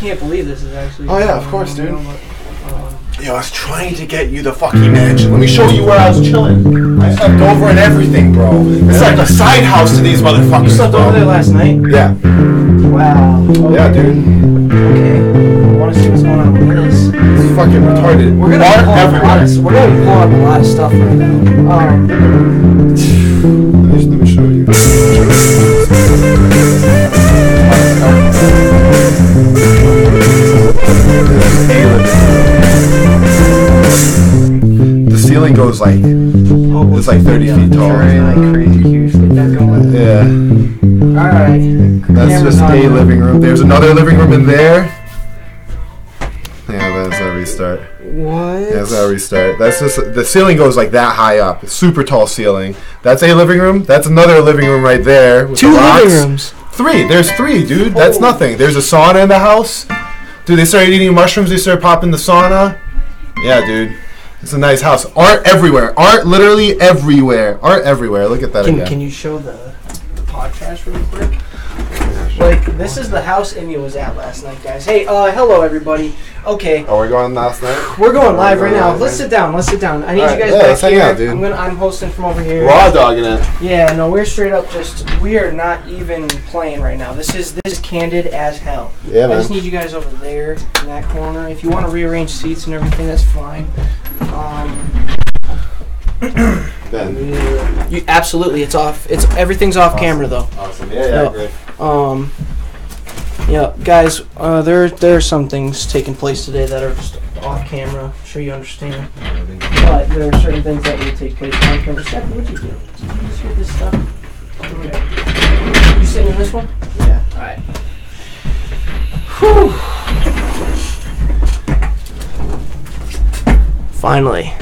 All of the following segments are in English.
can't believe this is actually... Oh, yeah, of course, dude. Yo, I was trying to get you the fucking mansion. Let me show you where I was chilling. I slept over and everything, bro. It's like a side house to these motherfuckers. You slept over there last night? Yeah. Wow. Okay. Yeah, dude. Okay. I want to see what's going on with this. It's fucking retarded. We're gonna pull up a lot of stuff right now. Let me show you. The ceiling goes like, it's like 30 feet tall. Like crazy huge. Yeah. Alright. That's just a living room. There's another living room in there. Yeah, that's a restart. What? Yeah, that's a restart. That's just, the ceiling goes like that high up. It's super tall ceiling. That's a living room. That's another living room right there. With 2 living rooms. 3. There's 3, dude. That's nothing. There's a sauna in the house. Dude, they started eating mushrooms. They started popping the sauna. Yeah, dude. It's a nice house. Art everywhere. Art literally everywhere. Art everywhere. Look at that again. Can you show the podcast really quick? Like, this is the house Amy was at last night, guys. Hey, hello, everybody. Okay. Oh, we're going last night? We're going live right now. Let's sit down. Let's sit down. I need you guys back let's hang here. out, dude. I'm hosting from over here. Raw dogging it. Yeah, no, we're straight up we are not even playing right now. This is candid as hell. Yeah, man. I just need you guys over there in that corner. If you want to rearrange seats and everything, that's fine. Absolutely, it's off. Everything's off camera though. Awesome. Yeah, great. Yeah, guys, there are some things taking place today that are just off camera. I'm sure you understand. But there are certain things that will take place on camera. Shappy, what'd you do? Did you just hear this stuff? Okay. You sitting in this one? Yeah. All right. Whew. Finally.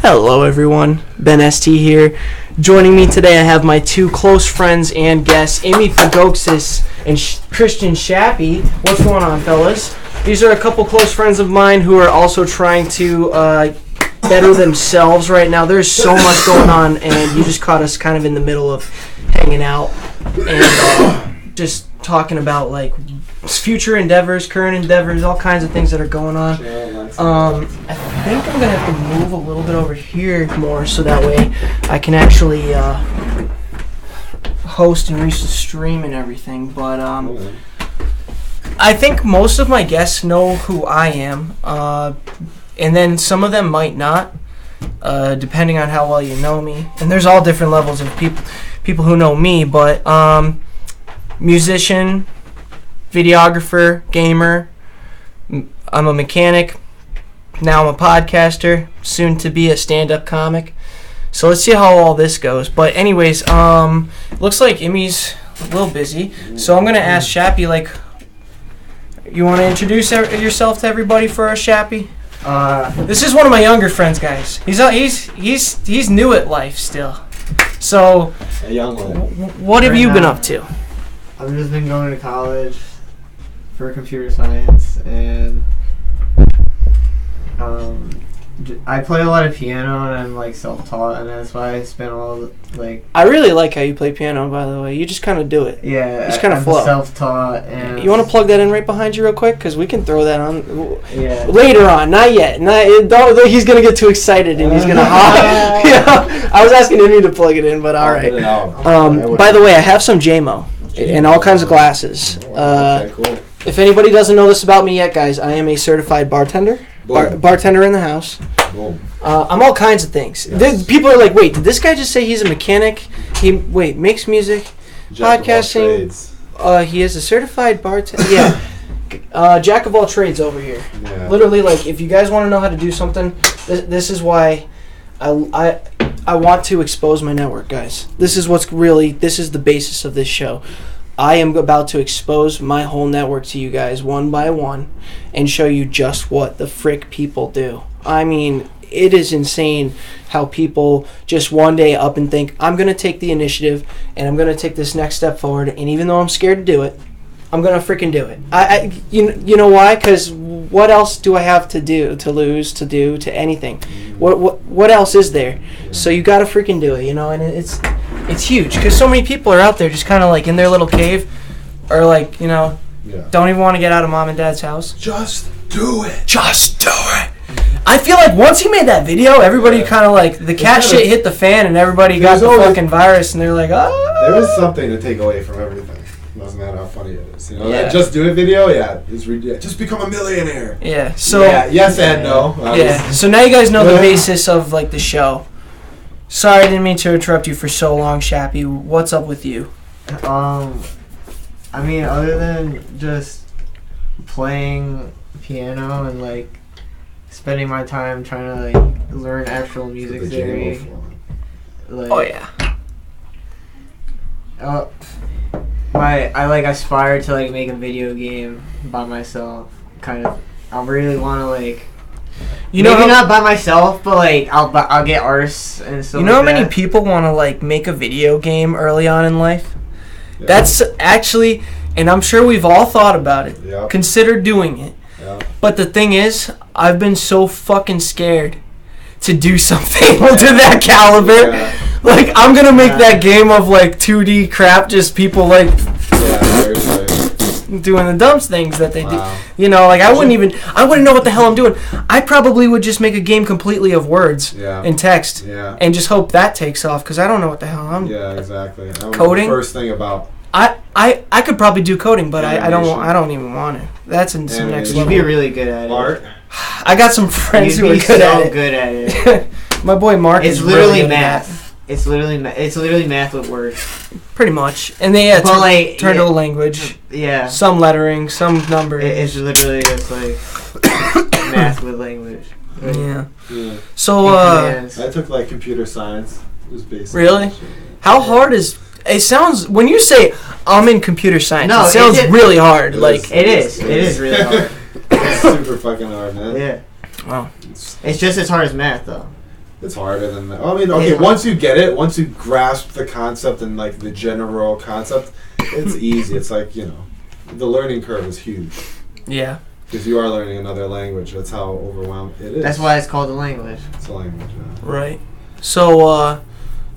Hello, everyone. Ben ST here. Joining me today, I have my 2 close friends and guests, Amy Pogacsas and Cristian Shappy. What's going on, fellas? These are a couple close friends of mine who are also trying to better themselves right now. There's so much going on, and you just caught us kind of in the middle of hanging out and just talking about like future endeavors, current endeavors, all kinds of things that are going on. I think I'm gonna have to move a little bit over here more so that way I can actually host and reach the stream and everything. But I think most of my guests know who I am, and then some of them might not, depending on how well you know me. And there's all different levels of people who know me, but musician, videographer, gamer. I'm a mechanic. Now I'm a podcaster, soon to be a stand-up comic. So let's see how all this goes. But anyways, looks like Emmy's a little busy. So I'm gonna ask Shappy, like, you want to introduce yourself to everybody for us, Shappy? This is one of my younger friends, guys. He's new at life still. So, a young one. What have you been up to? I've just been going to college for computer science, and I play a lot of piano, and I'm like self-taught, and that's why I spend all like. I really like how you play piano, by the way. You just kind of do it. Yeah, just kind of flow. Self-taught, and you want to plug that in right behind you real quick, because we can throw that on. Yeah. Later on, not yet. Don't. He's gonna get too excited and he's gonna hop. I was asking him to plug it in, but all right. By the way, I have some JMO and all kinds of glasses. Okay, cool. If anybody doesn't know this about me yet, guys, I am a certified bartender. Bartender in the house. I'm all kinds of things. Yes. People are like, wait, did this guy just say he's a mechanic? Makes music, podcasting. He is a certified bartender. Yeah. Jack of all trades over here. Yeah. Literally, like, if you guys want to know how to do something, this is why I want to expose my network, guys. This is the basis of this show. I am about to expose my whole network to you guys one by one and show you just what the frick people do. I mean, it is insane how people just one day up and think, I'm going to take the initiative and I'm going to take this next step forward, and even though I'm scared to do it, I'm going to freaking do it. You know why? Because what else do I have to do, to lose, to do, to anything? What else is there? So you got to freaking do it, you know, and it's huge because so many people are out there just kind of like in their little cave, or like, you know, Yeah. Don't even want to get out of mom and dad's house. Just do it. Just do it. I feel like once he made that video, everybody kind of like the cat shit hit the fan, and everybody got the fucking virus, and they're like, oh. There was something to take away from everything. It doesn't matter how funny it is. You know, that Just Do It video, just become a millionaire. Yeah. So. Yeah, yes and no. Yeah. So now you guys know the basis of like the show. Sorry, I didn't mean to interrupt you for so long, Shappy. What's up with you? I mean, other than just playing piano and like spending my time trying to like learn actual music theory. Like, oh yeah. I aspire to like make a video game by myself. Kind of. I really want to like. Maybe not by myself, but like I'll get artists and stuff. You know how many people want to like make a video game early on in life? Yeah. That's actually, and I'm sure we've all thought about it. Yeah. Consider doing it. Yeah. But the thing is, I've been so fucking scared to do something to that caliber. Yeah. Like, I'm gonna make that game of like 2D crap, just people like doing the dumb things that they do. You know, like I wouldn't know what the hell I'm doing. I probably would just make a game completely of words and text and just hope that takes off, because I don't know what the hell I'm doing. Yeah, exactly. Coding? The first thing about I could probably do coding, but I don't even want to. That's in some next level. You'd be really good at it. Art? I got some friends who are good at it. My boy Mark is literally really math. It's literally math with words. Pretty much. And they turn to a language. Yeah. Some lettering, some numbers. It's literally just like math with language. Like, yeah. So I took like computer science. It was basic. Really? How hard is it? Sounds when you say I'm in computer science, it sounds really hard. It is really hard. It's super fucking hard, man. Yeah. Wow. It's just as hard as math, though. It's harder than that. I mean, okay, once you get it, once you grasp the concept and like the general concept, it's easy. It's like, you know, the learning curve is huge. Yeah. Because you are learning another language. That's how overwhelmed it is. That's why it's called a language. It's a language, yeah. Right. So,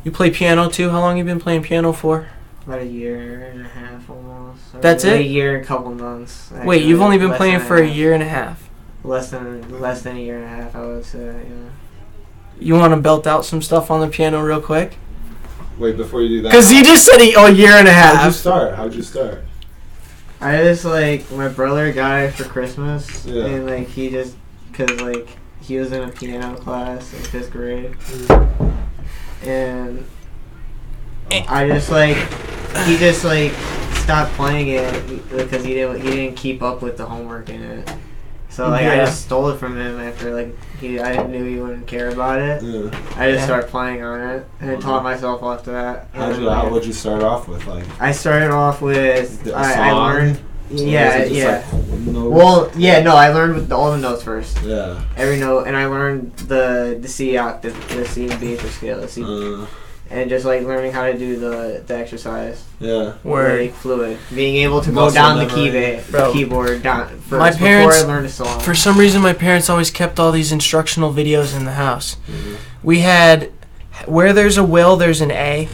you play piano too? How long have you been playing piano for? About a year and a half almost. That's it? A year and a couple months. Actually. Wait, you've only been playing for a year and a half? Less than a year and a half, I would say, yeah. You want to belt out some stuff on the piano real quick? Wait, before you do that. Because he just said a year and a half. How'd you start? I just, like, my brother got it for Christmas. Yeah. And, like, because, like, he was in a piano class in 5th grade. And I just, like, he just, like, stopped playing it because he didn't keep up with the homework in it. So like I just stole it from him after like I knew he wouldn't care about it. Yeah. I just started playing on it and then taught myself after that. How would you start off with? Like I started off with I learned. Yeah. Like I learned with all the notes first. Yeah. Every note, and I learned the C octave, the C and B scale, the C. And just like learning how to do the exercise. Yeah. Like fluid. Being able to go down the keyboard down first my parents, before I learned a song. For some reason my parents always kept all these instructional videos in the house. Mm-hmm. We had Where There's a Will, There's an A,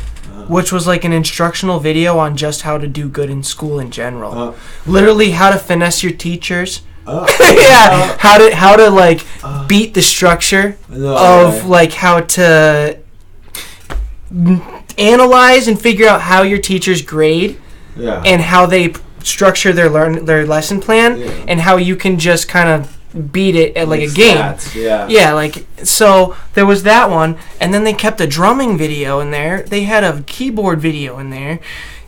which was like an instructional video on just how to do good in school in general. Literally how to finesse your teachers. How to like beat the structure of like how to analyze and figure out how your teachers grade and how they structure their lesson plan and how you can just kind of beat it at like a game. Like so there was that one, and then they kept a drumming video in there. They had a keyboard video in there.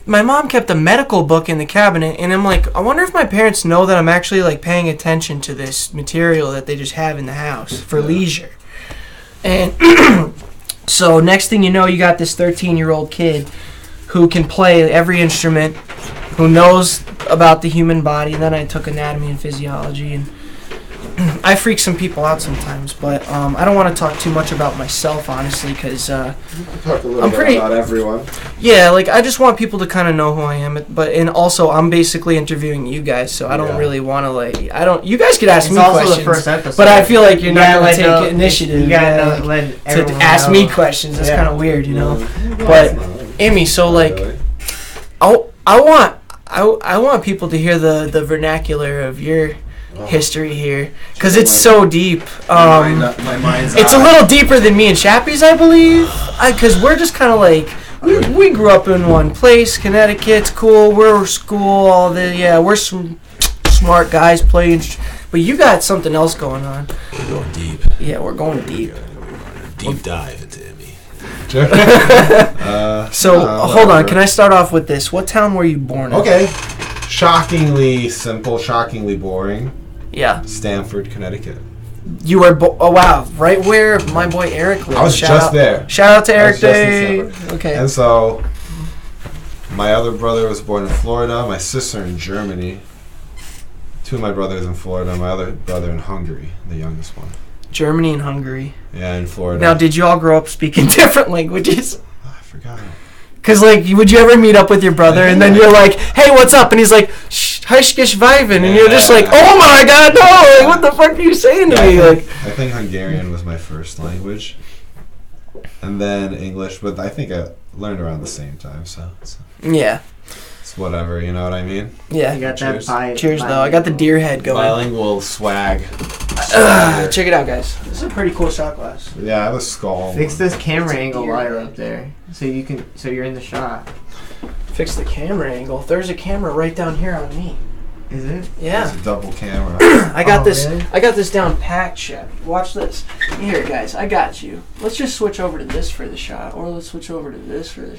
My mom kept a medical book in the cabinet, and I'm like, I wonder if my parents know that I'm actually like paying attention to this material that they just have in the house for leisure. And so next thing you know, you got this 13-year-old kid who can play every instrument, who knows about the human body. And then I took anatomy and physiology, and I freak some people out sometimes. But I don't want to talk too much about myself, honestly, because talk a little bit about everyone. Yeah, like I just want people to kind of know who I am. And also, I'm basically interviewing you guys, so I don't really want to like. You guys could ask me questions. The first episode. But I feel like you're not going to take initiative. You gotta let to ask me questions. That's kind of weird, you know. But Amy, so like, I I want people to hear the vernacular of your history here, because it's so deep. My mind's it's a little deeper than me and Shappy's, I believe, because we're just kind of like, we grew up in one place. Connecticut's cool. We're school. We're some smart guys playing. But you got something else going on. We're going deep. Yeah, we're going deep. Deep dive into me. Hold on. Can I start off with this? What town were you born in? Okay. Shockingly simple, shockingly boring. Yeah. Stamford, Connecticut. You were, oh wow, right where my boy Eric lives. I was just there. Shout out to Eric Day. Okay. And so, my other brother was born in Florida, my sister in Germany, 2 of my brothers in Florida, my other brother in Hungary, the youngest one. Germany and Hungary. Yeah, in Florida. Now, did you all grow up speaking different languages? Oh, I forgot. Because, like, would you ever meet up with your brother and then you're like, hey, what's up? And he's like, Heiskish Viven. And you're just like, oh my God, no. Like, what the fuck are you saying to me? I think Hungarian was my first language. And then English, but I think I learned around the same time, so. Yeah. It's whatever, you know what I mean? Yeah. You got Cheers. Cheers, though. I got the deer head going. Bilingual swag. Check it out, guys. This is a pretty cool shot glass. Yeah, I have a skull. Fix this camera angle while you're up there, so you're in the shot. Fix the camera angle. There's a camera right down here on me. Is it? Yeah. It's a double camera. I got this. Really? I got this down packed, Shep. Watch this. Here, guys. I got you. Let's just switch over to this for the shot, or let's switch over to this for the.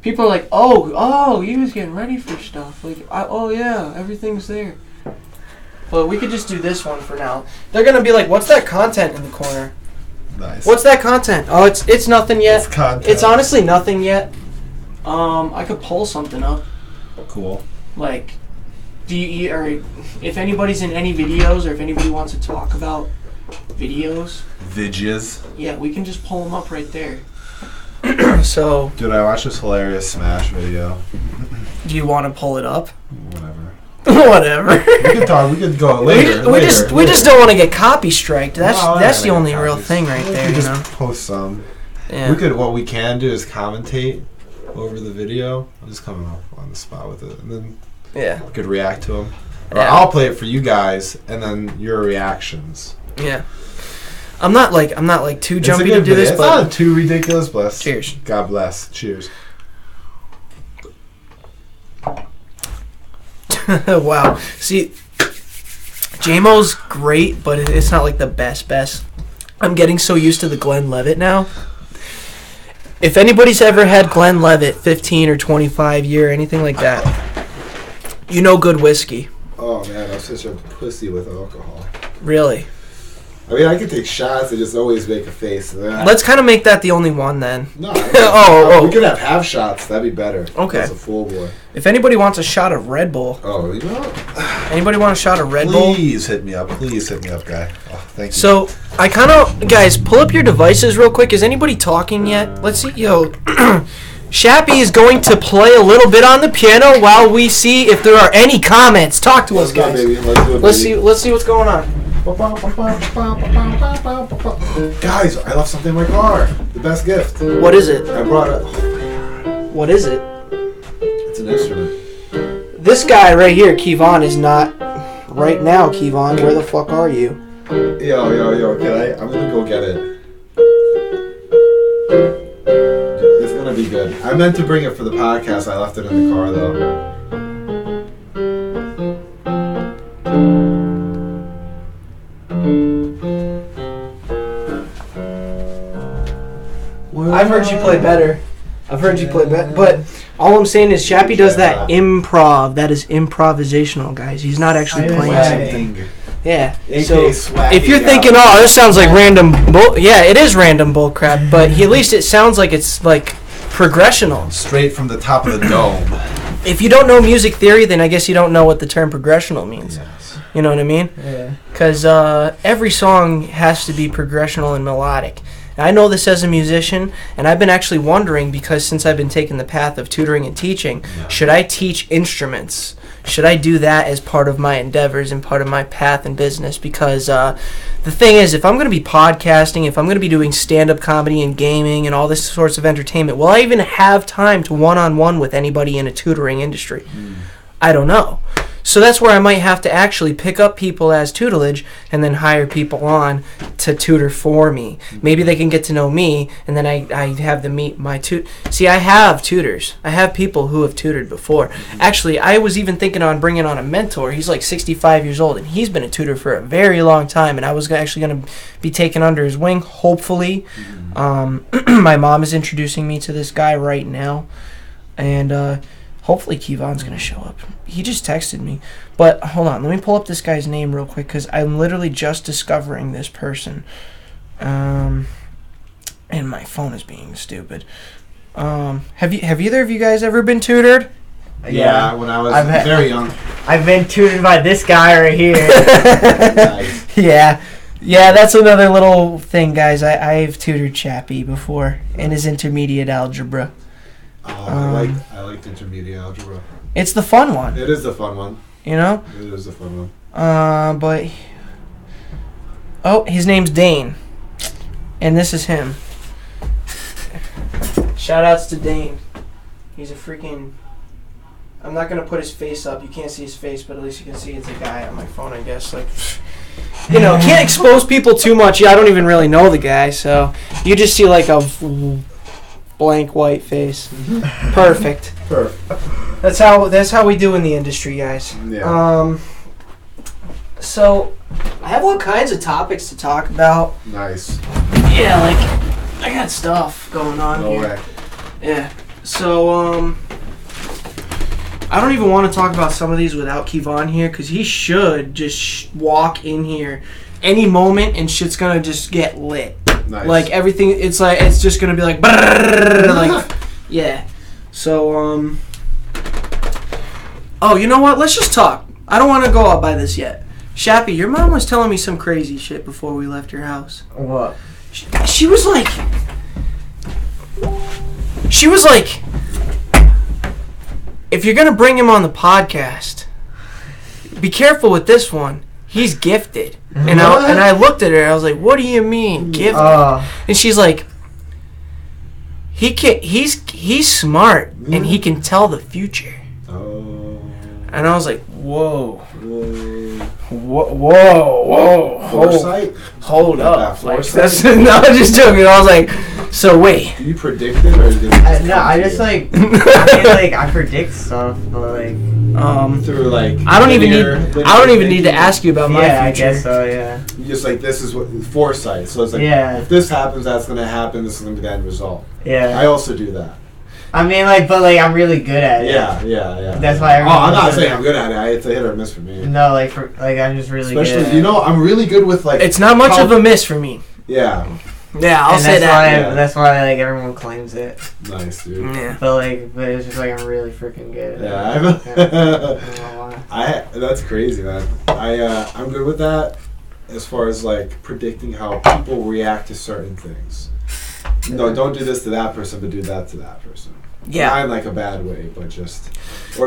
People are like, oh, he was getting ready for stuff. Like, oh yeah, everything's there. But we could just do this one for now. They're gonna be like, what's that content in the corner? Nice. What's that content? Oh, it's nothing yet. It's content. It's honestly nothing yet. I could pull something up. Cool. Like, or if anybody's in any videos, or if anybody wants to talk about videos, yeah, we can just pull them up right there. So, dude, I watched this hilarious Smash video. Do you want to pull it up? Whatever. Whatever. We could go later. We just don't want to get copy striked. That's the only real copies. thing right there. We You could know. just post some. Yeah. What we can do is commentate over the video. I'm just coming up on the spot with it, and then we could react to them. Or I'll play it for you guys, and then your reactions. Yeah. I'm not like too jumpy to do this, it's but not too ridiculous. Bless. Cheers. God bless. Cheers. Wow. See, JMO's great, but it's not like the best. I'm getting so used to the Glenn Levitt now. If anybody's ever had Glenn Levitt 15 or 25 year, anything like that, you know good whiskey. Oh man, I'm such a pussy with alcohol. Really? I mean, I could take shots and just always make a face. Let's kind of make that the only one then. No. We could have half shots. That'd be better. Okay. That's a full boy. If anybody wants a shot of Red Bull. Oh, you know. Anybody want a shot of Red Bull? Please hit me up. Please hit me up, guy. Oh, thank you. So, I kind of... Guys, pull up your devices real quick. Is anybody talking yet? Let's see. Yo, Shappy is going to play a little bit on the piano while we see if there are any comments. Talk to us, guys. Baby. Let's do it, Let's see what's going on. Guys, I left something in my car. The best gift. What is it? I brought it. What is it? It's an instrument. This guy right here, Kivan, is not... Right now, Kivan, where the fuck are you? Yo, I'm gonna go get it. It's gonna be good. I meant to bring it for the podcast. I left it in the car, though. I've heard you play better. But all I'm saying is Shappy does that improv. That is improvisational, guys. He's not actually playing something. Yeah. So if you're thinking, oh, this sounds like random bull, yeah, it is random bullcrap. But at least it sounds like it's like progressional. Straight from the top of the dome. If you don't know music theory, then I guess you don't know what the term progressional means. Yes. You know what I mean? Yeah. Because every song has to be progressional and melodic. I know this as a musician, and I've been actually wondering, because since I've been taking the path of tutoring and teaching, should I teach instruments? Should I do that as part of my endeavors and part of my path in business? Because the thing is, if I'm going to be podcasting, if I'm going to be doing stand-up comedy and gaming and all this sorts of entertainment, will I even have time to one-on-one with anybody in a tutoring industry? I don't know. So that's where I might have to actually pick up people as tutelage and then hire people on to tutor for me. Maybe they can get to know me, and then I have them meet my See, I have tutors. I have people who have tutored before. Actually, I was even thinking on bringing on a mentor. He's like 65 years old, and he's been a tutor for a very long time, and I was actually going to be taken under his wing, hopefully. My mom is introducing me to this guy right now, and hopefully Kivan's going to show up. He just texted me. But hold on, let me pull up this guy's name real quick because I'm literally just discovering this person. And my phone is being stupid. Have either of you guys ever been tutored? Yeah, when I was very young. I've been tutored by this guy right here. Nice. Yeah, that's another little thing, guys. I've tutored Shappy before in his intermediate algebra. I liked intermediate algebra. It's the fun one. It is the fun one. You know? It is the fun one. But his name's Dane, and this is him. Shoutouts to Dane. He's a freaking. I'm not gonna put his face up. You can't see his face, but at least you can see it's a guy on my phone, I guess. Like, can't expose people too much. Yeah, I don't even really know the guy, so you just see like a blank white face. Perfect. That's how we do in the industry, guys. Yeah. So I have all kinds of topics to talk about. Nice. Yeah, like I got stuff going on here. No way. Yeah. So I don't even want to talk about some of these without Kivan here because he should just walk in here any moment and shit's gonna just get lit. Nice. Like everything, it's just gonna be like, like, yeah. So oh, you know what? Let's just talk. I don't want to go out by this yet. Shappy, your mom was telling me some crazy shit before we left your house. What? She was like, if you're gonna bring him on the podcast, be careful with this one. He's gifted. And I looked at her. I was like, "What do you mean gifted?" And she's like, "He's smart and he can tell the future." Oh. And I was like, "Whoa, Foresight? hold up!" Like, foresight? no, I'm just joking. I was like, "So wait." Do you predict it or did it No, I just like I predict stuff, but like through like I don't even need to ask you about my future. I guess so. Yeah. You just like this is what foresight. So it's like if this happens, that's gonna happen. This is gonna be the end result. Yeah. I also do that. I mean, but I'm really good at it. Yeah. That's why. I'm not saying I'm good at it. It's a hit or miss for me. No, I'm just really good. Especially, I'm really good with like. It's not much of a miss for me. Yeah. Yeah, I'll say that. That's why like everyone claims it. Nice, dude. Yeah. But it's just like I'm really freaking good. Yeah. That's crazy, man. I'm good with that as far as like predicting how people react to certain things. No, don't do this to that person, but do that to that person. Yeah. Not in like a bad way, but just.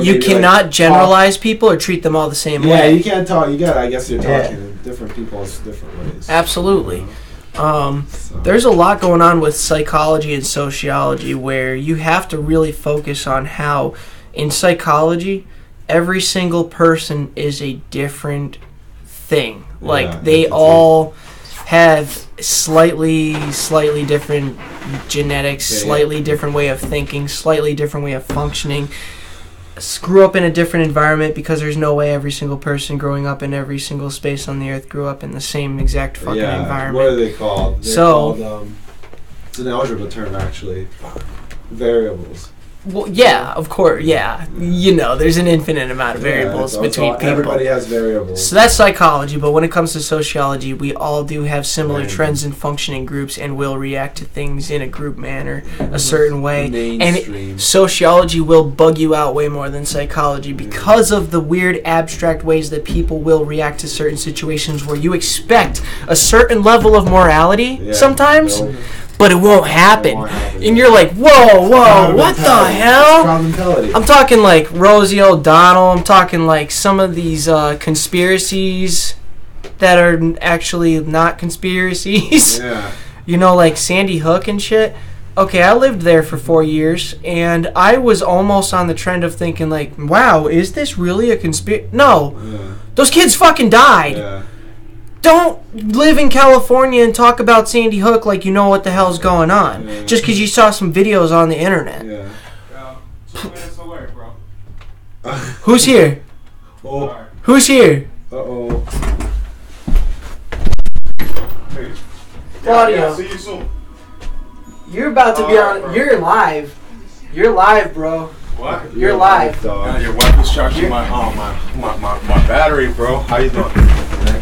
You cannot generalize people or treat them all the same way. Yeah, you can't talk. I guess you're talking to different people in different ways. Absolutely. There's a lot going on with psychology and sociology where you have to really focus on how, in psychology, every single person is a different thing. Like, they all have slightly different genetics, slightly different way of thinking, slightly different way of functioning. Grew up in a different environment because there's no way every single person growing up in every single space on the earth grew up in the same exact fucking environment. What are they called? They're called, it's an algebra term actually. Variables. Well, yeah, of course, yeah. There's an infinite amount of variables between people. Everybody has variables. So that's psychology, but when it comes to sociology, we all do have similar trends and functioning groups and will react to things in a group manner, a certain way. And sociology will bug you out way more than psychology because of the weird abstract ways that people will react to certain situations where you expect a certain level of morality sometimes. But it won't happen. And you're like, whoa, what the hell? I'm talking like Rosie O'Donnell. I'm talking like some of these conspiracies that are actually not conspiracies. Yeah. Like Sandy Hook and shit. okay, I lived there for 4 years, and I was almost on the trend of thinking, like, wow, is this really a conspiracy? No. Yeah. Those kids fucking died. Yeah. Don't live in California and talk about Sandy Hook like you know what the hell's going on. Yeah. Just because you saw some videos on the internet. Yeah. 2 minutes away, bro. Who's here? Oh. Who's here? Uh-oh. Hey. Claudio. Yeah, see you soon. You're about to be on. Bro. You're live. You're live, bro. What? You're live. Your wife is charging my battery, bro. How you doing?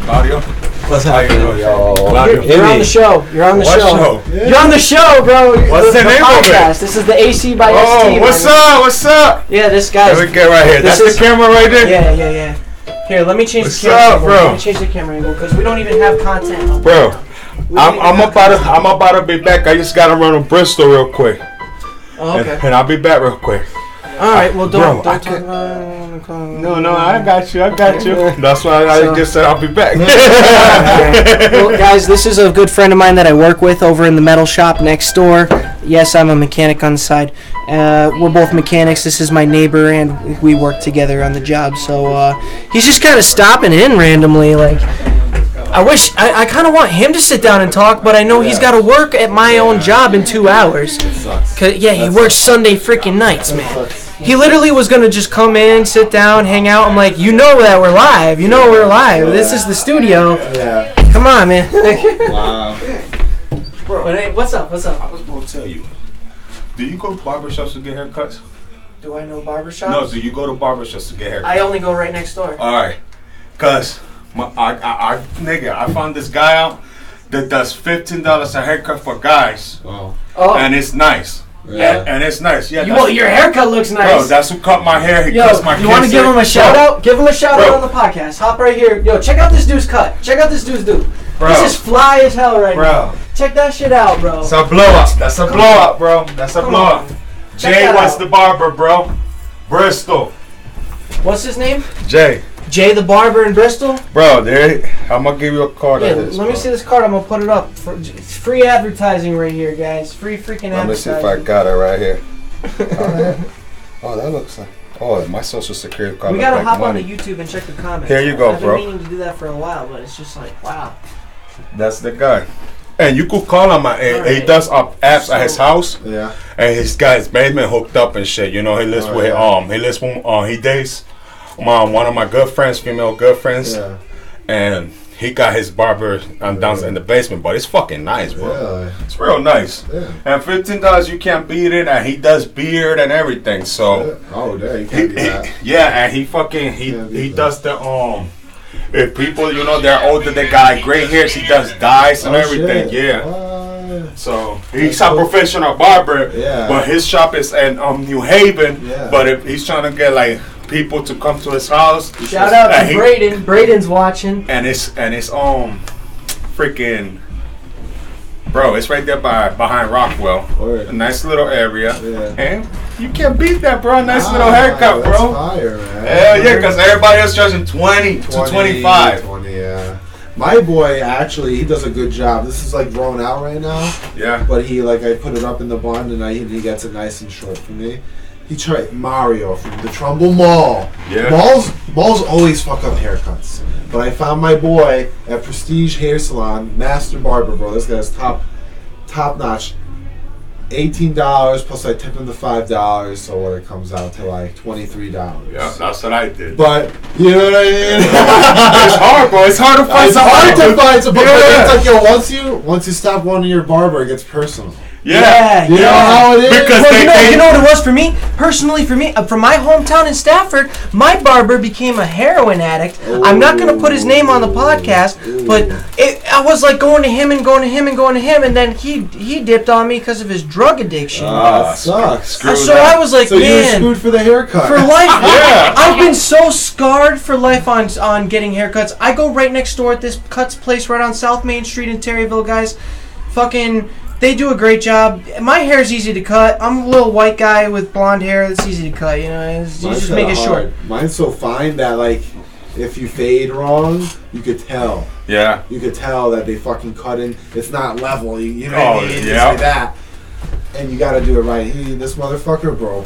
Claudio? What's happening, yo? You're on the show. You're on the show. Yeah. You're on the show, bro. What's the name of it? This is the AC by ST. What's up? What's up? Yeah, this guy's. Let me get right here. That's the camera right there? Yeah. Here, let me change the camera angle. Bro? Let me change the camera angle because we don't even have content. Bro, I'm about to be back. I just gotta run to Bristol real quick. Oh, okay. And I'll be back real quick. All right. Well, don't talk about. No, I got you. That's why I just said I'll be back. Well, guys, this is a good friend of mine that I work with over in the metal shop next door. Yes, I'm a mechanic on the side. We're both mechanics. This is my neighbor, and we work together on the job. So he's just kind of stopping in randomly. Like, I kind of want him to sit down and talk, but I know he's got to work at my own job in 2 hours. He works Sunday freaking nights, man. He literally was going to just come in, sit down, hang out. I'm like, you know that we're live. We're live. This is the studio. Yeah. Come on, man. Wow. Bro, hey, what's up? I was going to tell you. Do you go to barbershops to get haircuts? Do I know barbershops? No, do you go to barbershops to get haircuts? I only go right next door. All right. Because, I found this guy out that does $15 a haircut for guys. Wow. Oh. And it's nice. Yeah. And it's nice. Yeah. Your haircut looks nice. Bro, that's who cut my hair. He cuts my you want to give him a shout out? Give him a shout Bro. out on the podcast. Hop right here. Yo, check out this dude's cut. Check out this dude's dude. Bro. This is fly as hell right now. Bro. Check that shit out, bro. That's a blow up. That's a blow up, bro. That's a blow up. Jay was the barber, bro. Bristol. What's his name? Jay the barber in Bristol? Bro, I'm going to give you a card of this. Let me see this card. I'm going to put it up. It's free advertising right here, guys. Free freaking advertising. Let me see if I got it right here. Oh, that looks like... Oh, my social security card. We got to hop onto YouTube and check the comments. Here you go, bro. I've been meaning to do that for a while, but it's just like, wow. That's the guy. And you could call him. He does apps at his house. Yeah. And he's got his basement hooked up and shit. You know, he lives with he dates one of my good friends, female good friends. Yeah. And he got his barber down in the basement, but it's fucking nice, bro. Really? It's real nice. Yeah. And $15 you can't beat it. And he does beard and everything. So you can't do that. Yeah, and he does the if people, they're older, they got gray hairs, he does dyes and everything. Shit. Yeah. What? So he's a professional barber, but his shop is in New Haven. Yeah. But if he's trying to get like people to come to his house, shout out to Braden. Braden's watching. And it's freaking. Bro, it's right there behind Rockwell. Word. A nice little area. Yeah. And you can't beat that, bro. Nice little haircut, that's bro. Fire, man. Hell yeah, because everybody else charging 20 to 25. 20, yeah. My boy, actually, he does a good job. This is like grown out right now. Yeah. But I put it up in the bun and he gets it nice and short for me. He tried Mario from the Trumbull Mall. Yeah. Malls always fuck up haircuts. But I found my boy at Prestige Hair Salon, Master Barber, bro. This guy's top notch. $18 plus I tip him the $5, so what it comes out to like $23. Yeah, that's what I did. But you know what I mean? It's hard, bro. It's hard to find. It's hard to find somebody. It's like once you stop going to your barber, it gets personal. Yeah. You know how it is? Because you know what it was for me? Personally, for me, from my hometown in Stafford, my barber became a heroin addict. Ooh. I'm not going to put his name on the podcast, but I was like going to him, and then he dipped on me because of his drug addiction. That sucks. So I was like, so man. you're screwed for the haircut. For life. Yeah. I've been so scarred for life on getting haircuts. I go right next door at this cuts place right on South Main Street in Terryville, guys. Fucking... They do a great job. My hair's easy to cut. I'm a little white guy with blonde hair. It's easy to cut, you just make it short. Mine's so fine that, like, if you fade wrong, you could tell. Yeah. You could tell that they fucking cut in. It's not level. You know what I mean? Yeah. It's like that. and you gotta do it right. This motherfucker, bro.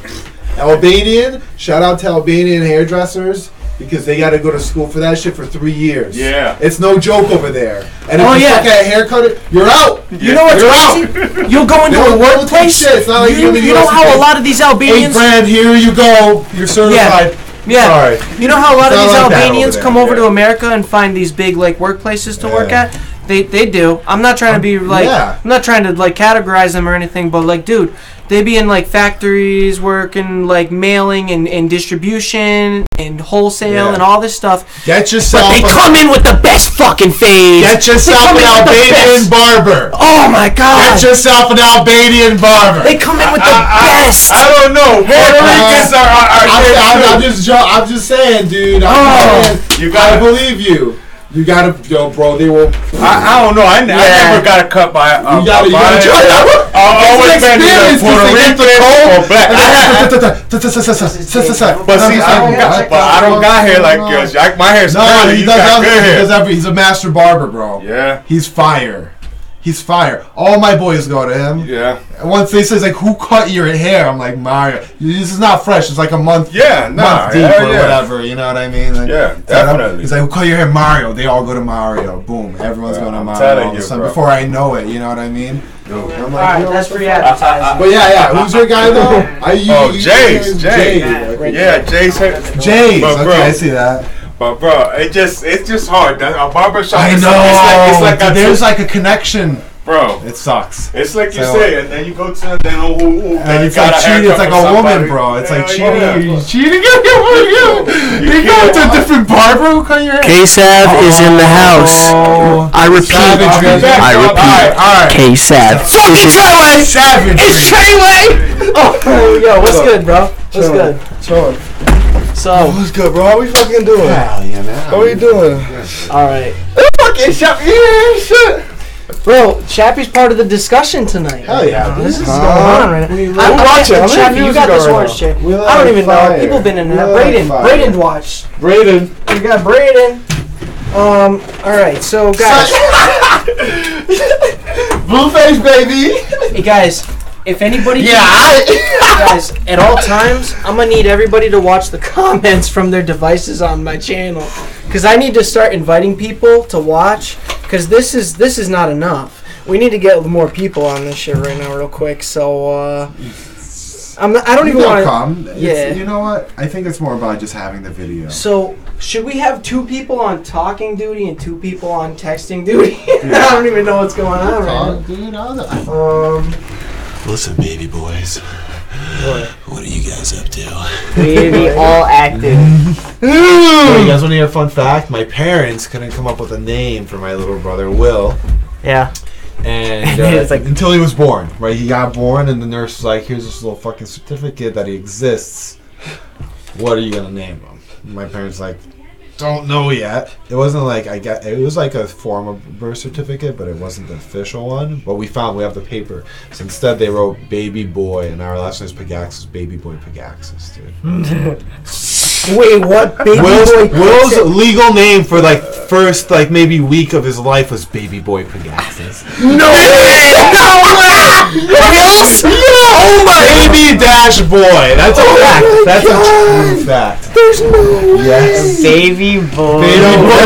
Albanian, shout out to Albanian hairdressers because they gotta go to school for that shit for 3 years. Yeah. It's no joke over there. And if you fuck at a haircut, you're out. You know what's crazy? You'll go into a workplace. It's not like you know how a lot of these Albanians... $8,000, here you go. You're certified. Yeah. Sorry. You know how a lot of these like Albanians come over to America and find these big like workplaces to work at? They do. I'm not trying to be like I'm not trying to like categorize them or anything, but like dude, they be in like factories working like mailing and distribution and wholesale and all this stuff. Get yourself But they come in with the best fucking fades. Get yourself an Albanian barber. Oh my god. Get yourself an Albanian barber. They come in with the best. I don't know. Puerto Ricans I'm just saying, dude. I believe you. You gotta, bro. They will. I don't know. I never got a cut by. You gotta try that. I always been either Puerto Rican or black. But see, I don't got hair like yours. My hair's curly. You got good hair. He's a master barber, bro. Yeah. He's fire. He's fire. All my boys go to him. Yeah. And once they say, like, who cut your hair? I'm like, Mario. This is not fresh. It's like a month. Month deep or whatever. You know what I mean? Like, definitely. He's like, who cut your hair? Mario. They all go to Mario. Boom. Everyone's going to Mario all of a sudden. Before I know it. You know what I mean? I'm like, all right, that's free advertising. But yeah. Who's your guy though? Jay's. Jay's. Okay, I see that. But bro, it's just hard. A barbershop. I know. It's like there's like a connection, bro. It sucks. It's like you say, and then you go to who and it's like cheating. It's like a woman, bro. It's like cheating. You're cheating. You go to a different barber who cut your hair. K-Sav is in the house. I repeat. K-Sav. Fucking Treyway. Savagery. It's Treyway. Oh, yo, what's good, bro? What's good? Chilling. So what's good, bro? How we fucking doing? Hell yeah, man. How we doing? All right. Fucking Shappy, shit. Bro, Shappy's part of the discussion tonight. Hell yeah. This is going on right now. I'm watching. Shappy, you got this orange chair. I don't even know. People been in that. Braden watched. Braden. We got Braden. All right, so guys. Blueface, baby. Hey guys, if anybody guys, at all times, I'm gonna need everybody to watch the comments from their devices on my channel, because I need to start inviting people to watch, because this is not enough. We need to get more people on this shit right now, real quick. So I don't even want to. Yeah. You know what? I think it's more about just having the video. So should we have 2 people on talking duty and 2 people on texting duty? I don't even know what's going on right now. Listen, baby boys. What are you guys up to? We need to be all active. You guys want to hear a fun fact? My parents couldn't come up with a name for my little brother, Will. Yeah. And It's like, until he was born, right? He got born, and the nurse was like, "Here's this little fucking certificate that he exists. What are you gonna name him?" And my parents like, "Don't know yet." It wasn't like it was like a form of birth certificate, but it wasn't the official one. But we have the paper. So instead, they wrote "Baby Boy," and our last name is Pogacsas. Baby Boy Pogacsas, dude. Wait, what? Baby Will's legal name for first maybe week of his life was Baby Boy Pogacsas. No way! No way! Will's? Oh my! Baby dash boy. That's a fact. That's a true fact. There's no way. Yes. Baby boy. Baby boy.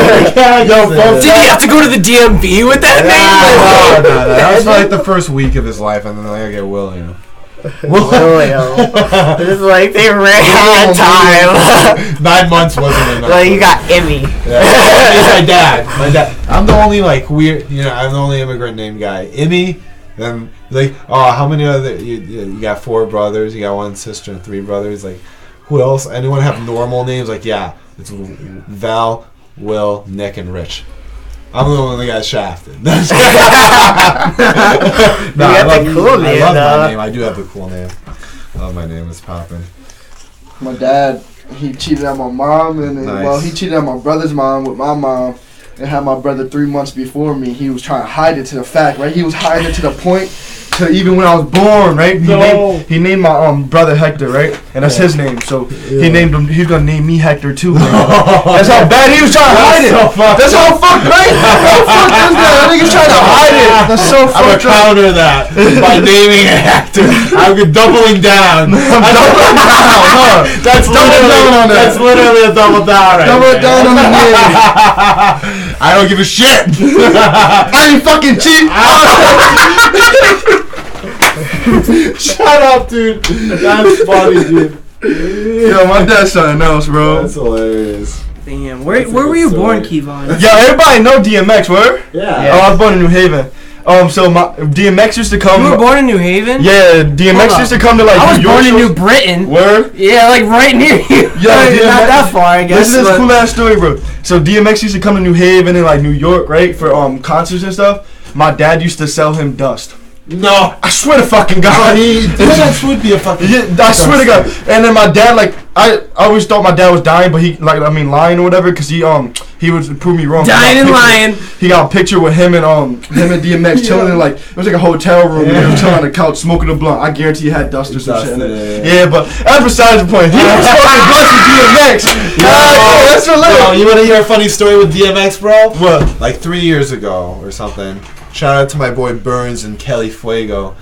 Did he have to go to the DMV with that name? No. That was for the first week of his life, and then I get William. This is like they ran out of time. 9 months wasn't enough. Like you got Emmy. Yeah. It's my dad. I'm the only weird. I'm the only immigrant name guy. Emmy. Then how many other? You got 4 brothers. You got 1 sister and 3 brothers. Like, who else? Anyone have normal names? Yeah, it's Val, Will, Nick, and Rich. I'm the one that got shafted. I love my name. I do have the cool name. I love my name. It's popping. My dad, he cheated on my mom, and nice. he cheated on my brother's mom with my mom. and had my brother 3 months before me. He was trying to hide it to the fact, right? He was hiding it to the point to even when I was born, right? He named my brother Hector, right? And that's his name. So he named him. He's gonna name me Hector too. That's how bad he was trying to hide it. That's how fucked, right? How fucked is that? I think he's trying to hide it. That's so fucked. I'm gonna counter that by naming it Hector. I'm doubling down. I'm doubling down. That's literally a double down. Double down on the name. I don't give a shit. I ain't fucking cheap. Shut up, dude. That's funny, dude. Yo, my dad's something else, bro. That's hilarious. Damn. Where were you born, Kivan? Yo, everybody know DMX, where? Yeah. Oh, I was born in New Haven. So my DMX used to come. You were born in New Haven? Yeah, DMX used to come to like I was New York born in shows. New Britain. Where? Yeah, like right near you. Yo, not that far, I guess. Listen to this cool ass story, bro. So DMX used to come to New Haven and like New York, right, for concerts and stuff. My dad used to sell him dust. No, I swear to fucking God. DMX would be a fucking. Yeah, I swear to God. And then my dad, like, I always thought my dad was dying, but lying or whatever, because he would prove me wrong. Dying and lying. He got a picture with him and DMX chilling in like it was like a hotel room. And they were chilling on the couch smoking a blunt. I guarantee he had dust or some shit in it. Yeah, but that's besides the point. He was smoking blunts with DMX. That's for Bro, little. you want to hear a funny story with DMX, bro? What? Like 3 years ago or something. Shout out to my boy Burns and Kelly Fuego.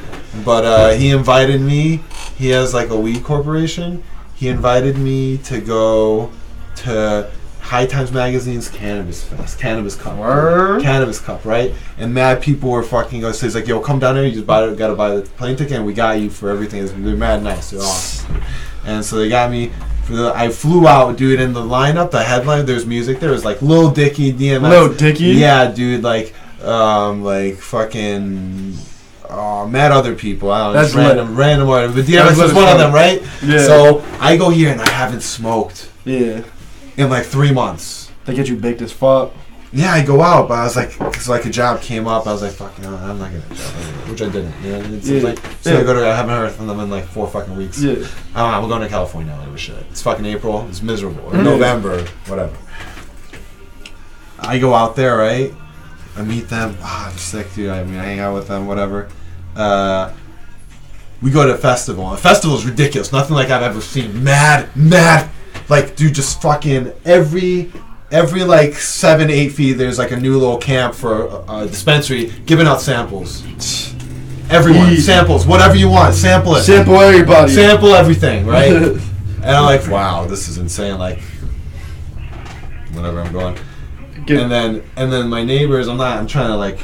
But he invited me. He has like a weed corporation. He invited me to go to High Times Magazine's Cannabis Fest. Cannabis Cup. Cannabis Cup, right? And mad people were fucking going. So he's like, yo, come down there. You just gotta buy the plane ticket and we got you for everything. They're mad nice. They're awesome. And so they got me. I flew out, dude, in the lineup, the headline, there's music. There was like Lil Dicky, DMX. Lil Dicky? Yeah, dude, like fucking mad other people. I don't know. That's random artists. But DMX was one of them, right? Yeah. So I go here and I haven't smoked Yeah. in like 3 months. They get you baked as fuck. Yeah, I go out, but I was like, because like a job came up, I was like, fuck, you know, I'm not gonna job, which I didn't. You know, it's like, so I go to, I haven't heard from them in like 4 fucking weeks. Yeah. I'm going to California now. Shit. It's fucking April. It's miserable. Or November, whatever. I go out there, right? I meet them. I'm sick, dude. I mean, I hang out with them, whatever. We go to a festival. A festival is ridiculous. Nothing like I've ever seen. Mad. Like, dude, just fucking every like 7-8 feet, there's like a new little camp for a dispensary giving out samples. Everyone, samples, whatever you want, sample it. Sample everybody. Sample everything, right? And I'm like, wow, this is insane. Like, whatever, I'm going. And then my neighbors, I'm trying to like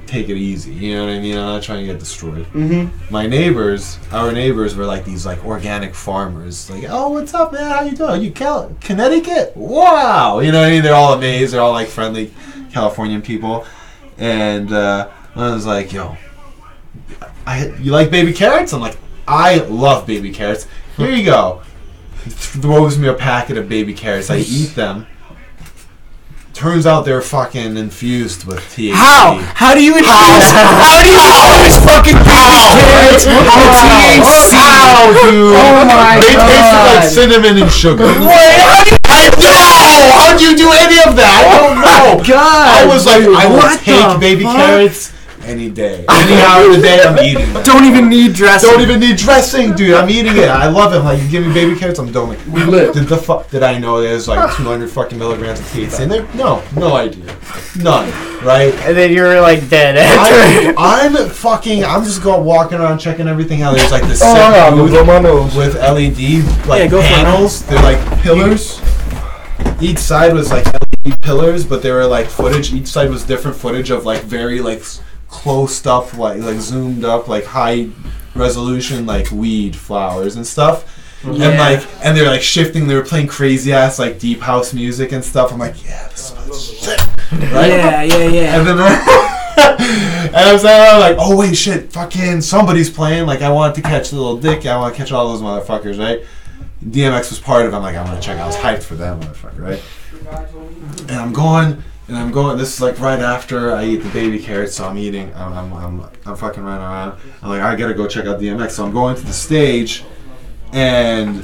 take it easy, you know what I mean? I'm not trying to get destroyed. Mm-hmm. Our neighbors were like these like organic farmers. Like, oh, what's up, man? How you doing? You Connecticut? Wow, you know what I mean? They're all amazed. They're all like friendly Californian people. And I was like, yo, you like baby carrots? I'm like, I love baby carrots. Here you go. He throws me a packet of baby carrots. I eat them. Turns out they're fucking infused with THC. How do you infuse? How do you infuse fucking carrots with THC? How, dude? Oh my They tasted like cinnamon and sugar. Wait, How do you do any of that? I don't know. God, I was like, I will what take the baby fuck? carrots any day. Any hour of the day, I'm eating them. Don't even need dressing. Don't even need dressing, dude. I'm eating it. I love it. Like, you give me baby carrots, I'm doing it. We lit. Did I know there's like 200 fucking milligrams of THC in there? No idea. None. Right? And then you're like dead. I'm just going walking around checking everything out. There's like this with LED like panels. They're like pillars. Each side was like LED pillars, but they were like footage. Each side was different footage of like very like close up, like zoomed up, like high resolution, like weed flowers and stuff. Yeah. And they're like shifting. They were playing crazy ass like deep house music and stuff. I'm like, yeah, this is shit, right? Yeah. And then and I was like, oh wait, shit, fucking somebody's playing. Like, I wanted to catch Little Dick. I want to catch all those motherfuckers, right? DMX was part of it. I'm like, I'm gonna check. I was hyped for that motherfucker, right? And I'm going. This is like right after I eat the baby carrots, so I'm eating. I'm fucking running around. I'm like, I gotta go check out DMX. So I'm going to the stage, and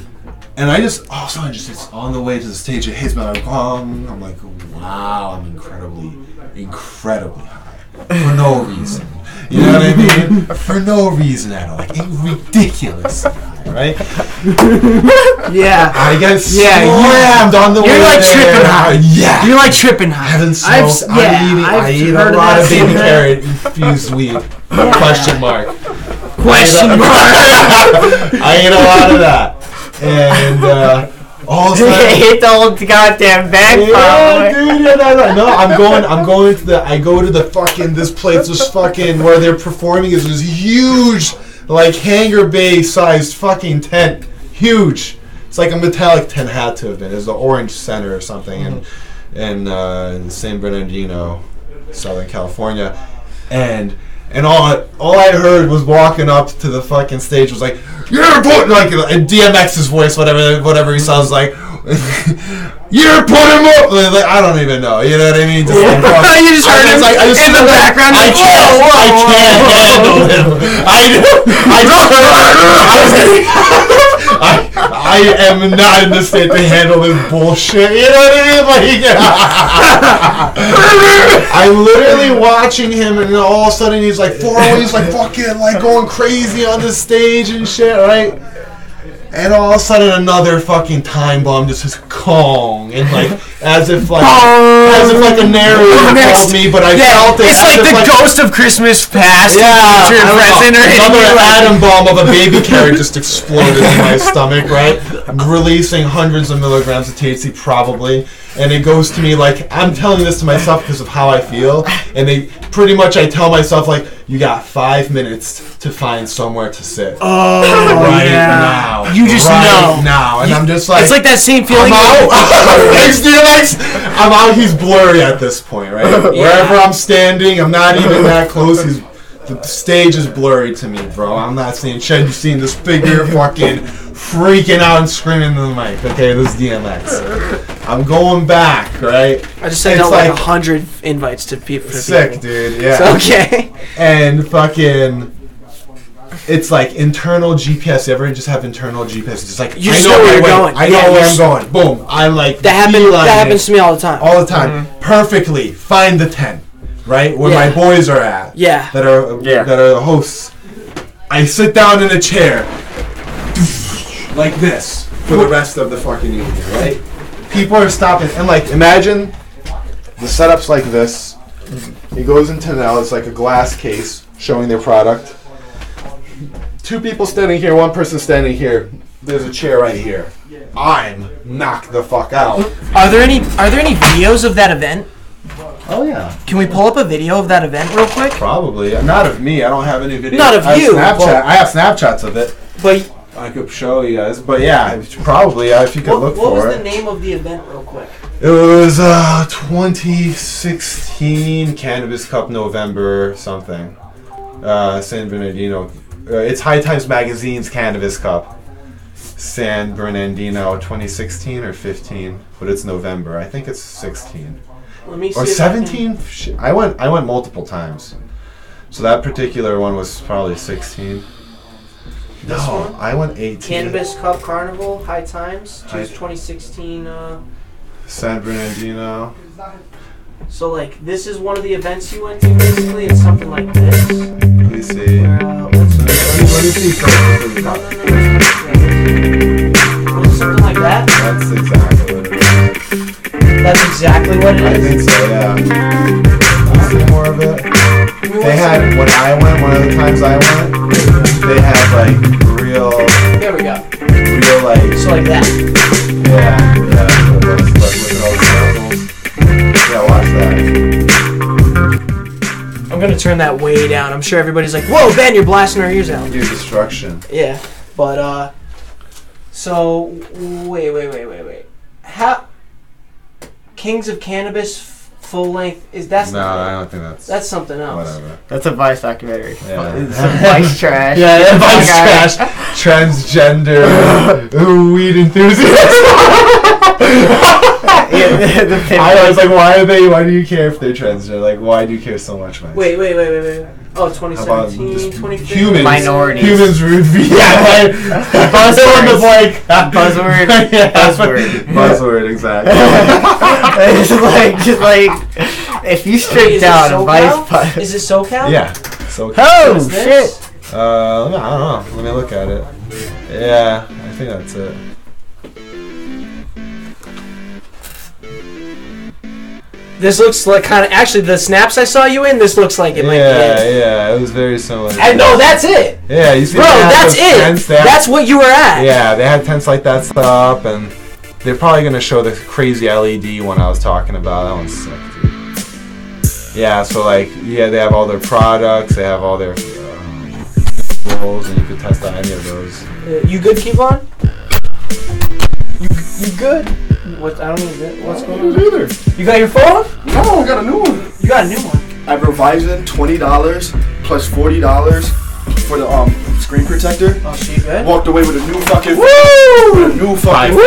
And I just, all of a sudden, it's on the way to the stage, it hits me, I'm like, I'm like, wow, I'm incredibly high. For no reason. You know what I mean? For no reason at all. Like, ridiculous high, right? Yeah. I get slammed on the way. You're like tripping high. Yeah. You're like tripping high. I haven't smoked. I eat a lot of baby carrot infused weed. Question mark. I ate a lot of that. And all of a sudden, hit the old goddamn bag. Yeah, dude. No, I'm going to I go to the fucking, this place, this fucking, where they're performing is this huge, like, hangar bay sized fucking tent. Huge. It's like a metallic tent had to have been. It's the Orange Center or something in San Bernardino, Southern California. And all I heard was walking up to the fucking stage was like, you're putting, like, in DMX's voice, whatever he sounds like, you're putting him up. Like, I don't even know. You know what I mean? Just like, you just heard him in the background. I can't handle him. I am not in the state to handle this bullshit. You know what I mean? Like, I'm literally watching him, and all of a sudden he's like always like fucking like going crazy on the stage and shit, right? And all of a sudden another fucking time bomb just says Kong, and like as if like a narrator called me, but I felt it. It's like the ghost of Christmas past. Yeah, future and present, or another atom bomb of a baby carrot just exploded in my stomach, right? Releasing hundreds of milligrams of THC probably, and it goes to me like, I'm telling this to myself because of how I feel, and I tell myself like, you got 5 minutes to find somewhere to sit. Oh, right now. You just know. Now. And I'm just like... It's like that same feeling. I'm out. He's blurry at this point, right? Yeah. Wherever I'm standing, I'm not even that close. The stage is blurry to me, bro. I'm not seeing shit. I'm seeing this figure fucking freaking out and screaming in the mic. Okay, this is DMX. I'm going back, right? I just sent out like 100 invites to people. Sick, dude. Yeah. It's okay. And fucking, it's like internal GPS. You ever just have internal GPS? It's just like, you just know where you're going. I know where I'm going. Boom. I like that happens to me all the time. All the time. Mm-hmm. Perfectly. Find the tent. Right? Where my boys are at. Yeah. That are the hosts. I sit down in a chair. Like this. For the rest of the fucking evening, right? People are stopping. And like, imagine the setup's like this. It goes into now, it's like a glass case showing their product. 2 people standing here, 1 person standing here. There's a chair right here. I'm knocked the fuck out. Are there any videos of that event? Oh yeah. Can we pull up a video of that event real quick? Probably. Not of me. I don't have any videos. Not of you. I have Snapchats of it. But I could show you guys. But yeah, probably if you could look for it. What was the name of the event real quick? It was 2016 Cannabis Cup November something. San Bernardino. It's High Times Magazine's Cannabis Cup. San Bernardino 2016 or 15, but it's November. I think it's 16. Let me see. Or 17? I went multiple times. So that particular one was probably 16. This one? I went 18. Cannabis Cup Carnival, High Times, 2016. San Bernardino. So like, this is one of the events you went to. Basically, it's something like this. Let me see. Let me see first. No. Something like that. That's exactly what it is. That's exactly what it is? I think so, yeah. Let's see more of it. They had, when I went, one of the times I went, they had like real... There we go. Real like... So like that. Yeah. Look at all the samples. Yeah, watch that. I'm gonna turn that way down. I'm sure everybody's like, whoa, Ben, you're blasting our ears out. Your destruction. Yeah, but, so, wait. How... Kings of Cannabis full length is that? No, I don't think that's something else. Whatever. That's a Vice documentary. Yeah. It's some Vice trash. Yeah, Vice trash. Transgender weed enthusiast. I was like, why do you care if they're transgender? Like, why do you care so much, man? Wait. Oh, 2017, 2015. Humans. Minorities. Humans rude. Yeah. Buzzwords. Like Buzzword. Yeah. Buzzword. Buzzword. Exactly. It's just like if you strip down a vice. Is it SoCal? Yeah. So. Oh What's this? shit! I don't know. Let me look at it. Yeah, I think that's it. This looks like kind of. Actually, the snaps I saw you in, this looks like it might be it. Yeah, it was very similar. I know, that's it! Yeah, you see, Bro, that's it! Tents, That's what you were at! Yeah, they had tents like that set up, and they're probably gonna show the crazy LED one I was talking about. That one's sick, dude. Yeah, so like, yeah, they have all their products, they have all their rolls, and you could test out any of those. You good, Kivan? You good? What? I don't even. What's going on? Either. You got your phone? No, I got a new one. You got a new one. At Verizon, $20 plus $40 for the screen protector. Oh, she good? Walked away with a new fucking. Woo! With a new fucking.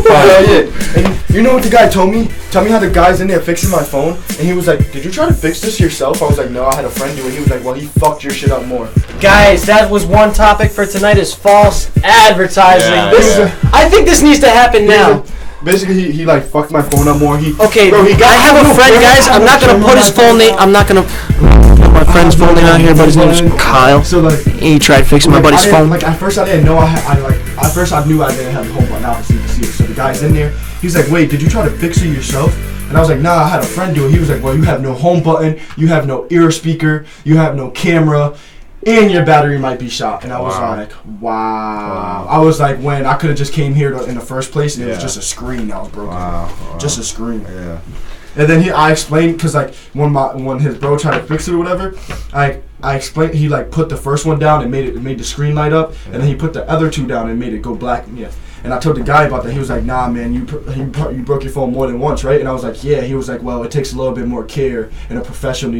Five. And you know what the guy told me? Tell me how the guy's in there fixing my phone, and he was like, "Did you try to fix this yourself?" I was like, "No, I had a friend do it." He was like, "Well, he fucked your shit up more." Guys, that was one topic for tonight: is false advertising. Yeah, I think this needs to happen now. Basically, he like fucked my phone up more. Okay, Bro, I have a friend, guys. I'm not gonna put his full name. I'm not gonna put my friend's full name out here, but his name is Kyle. So like, He tried fixing my buddy's phone. Like at first I didn't know at first I knew I didn't have the home button. Obviously you can see it. So the guy's in there. He's like, "Wait, did you try to fix it yourself?" And I was like, "Nah, I had a friend do it." He was like, "Well, you have no home button, you have no ear speaker, you have no camera, and your battery might be shot." And I was like, wow. I was like, when I could have just came here in the first place, and it was just a screen that was broken. Just a screen. Yeah. And then I explained, because like when his bro tried to fix it or whatever, I explained, he like put the first one down and made the screen light up, and then he put the other two down and made it go black. Yeah. And I told the guy about that. He was like, "Nah, man, you broke your phone more than once, right?" And I was like, "Yeah." He was like, "Well, it takes a little bit more care, and a professional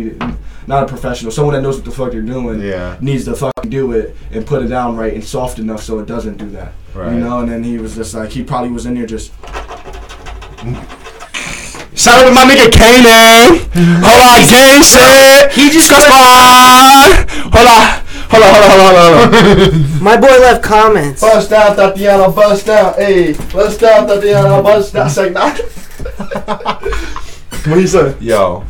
not a professional, someone that knows what the fuck they're doing, needs to fucking do it and put it down right and soft enough so it doesn't do that." Right. You know. And then he was just like, he probably was in there just. Shout out to my nigga Kanan. Hold on, gang shit. He just got Hold on. My boy left comments. Bust down, Tatiana, bust down, hey. Bust down, Tatiana, bust down. Say nah. What do you say? Yo,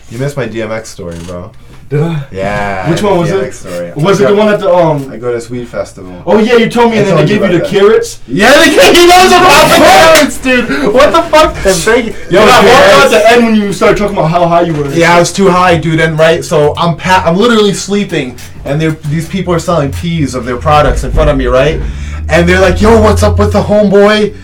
you missed my DMX story, bro. Did I? Yeah. Which one was DMX it? Story. Was it the one at the I go to this weed festival. Oh yeah, you told me, and then they gave you the carrots. Yeah, he knows about the carrots, dude. What the fuck? Yo, I walked out at the end when you started talking about how high you were. Yeah, I was too high, dude. And right, so I'm literally sleeping, and these people are selling peas of their products in front of me, right? And they're like, "Yo, what's up with the homeboy